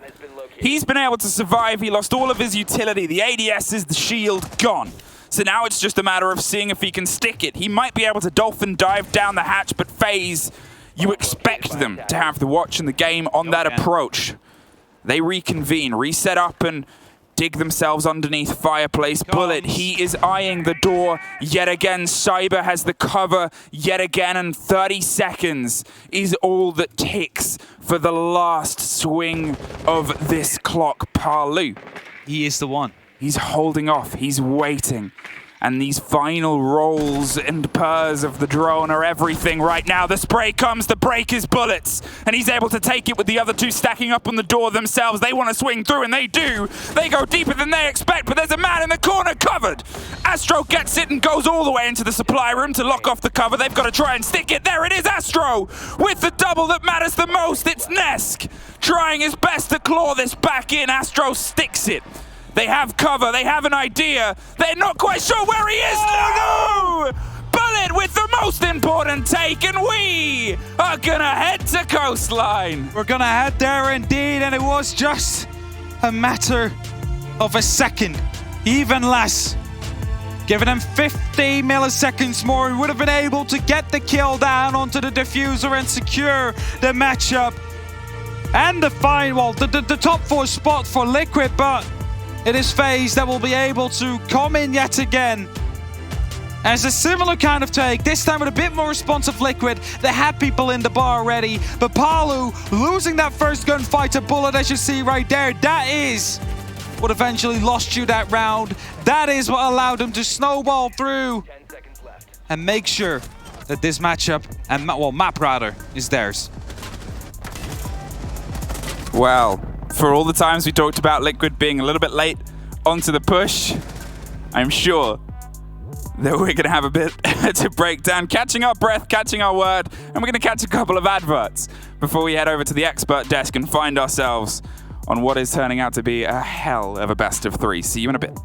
He's been able to survive. He lost all of his utility. The ADS is the shield gone. So now it's just a matter of seeing if he can stick it. He might be able to dolphin dive down the hatch, but FaZe, you expect them to have the watch and the game on that approach. They reconvene, reset up, and dig themselves underneath fireplace. Bullet, he is eyeing the door yet again. Cyber has the cover yet again, and 30 seconds is all that ticks for the last swing of this clock. Palu, he is the one. He's holding off, he's waiting. And these final rolls and purrs of the drone are everything right now. The spray comes, the break is Bullets, and he's able to take it with the other two stacking up on the door themselves. They want to swing through, and they do. They go deeper than they expect, but there's a man in the corner covered. Astro gets it and goes all the way into the supply room to lock off the cover. They've got to try and stick it. There it is, Astro, with the double that matters the most. It's Nesk trying his best to claw this back in. Astro sticks it. They have cover, they have an idea. They're not quite sure where he is. No! Bullet with the most important take, and we are gonna head to Coastline. We're gonna head there indeed, and it was just a matter of a second, even less. Giving them 50 milliseconds more, we would have been able to get the kill down onto the diffuser and secure the matchup. And the the top 4 spot for Liquid, but it is FaZe that will be able to come in yet again as a similar kind of take, this time with a bit more responsive Liquid. They had people in the bar already, but Palu losing that first gunfight to Bullet, as you see right there, that is what eventually lost you that round. That is what allowed him to snowball through and make sure that this matchup, and map rather, is theirs. Well, for all the times we talked about Liquid being a little bit late onto the push, I'm sure that we're going to have a bit to break down, catching our breath, catching our word, and we're going to catch a couple of adverts before we head over to the expert desk and find ourselves on what is turning out to be a hell of a best of 3. See you in a bit.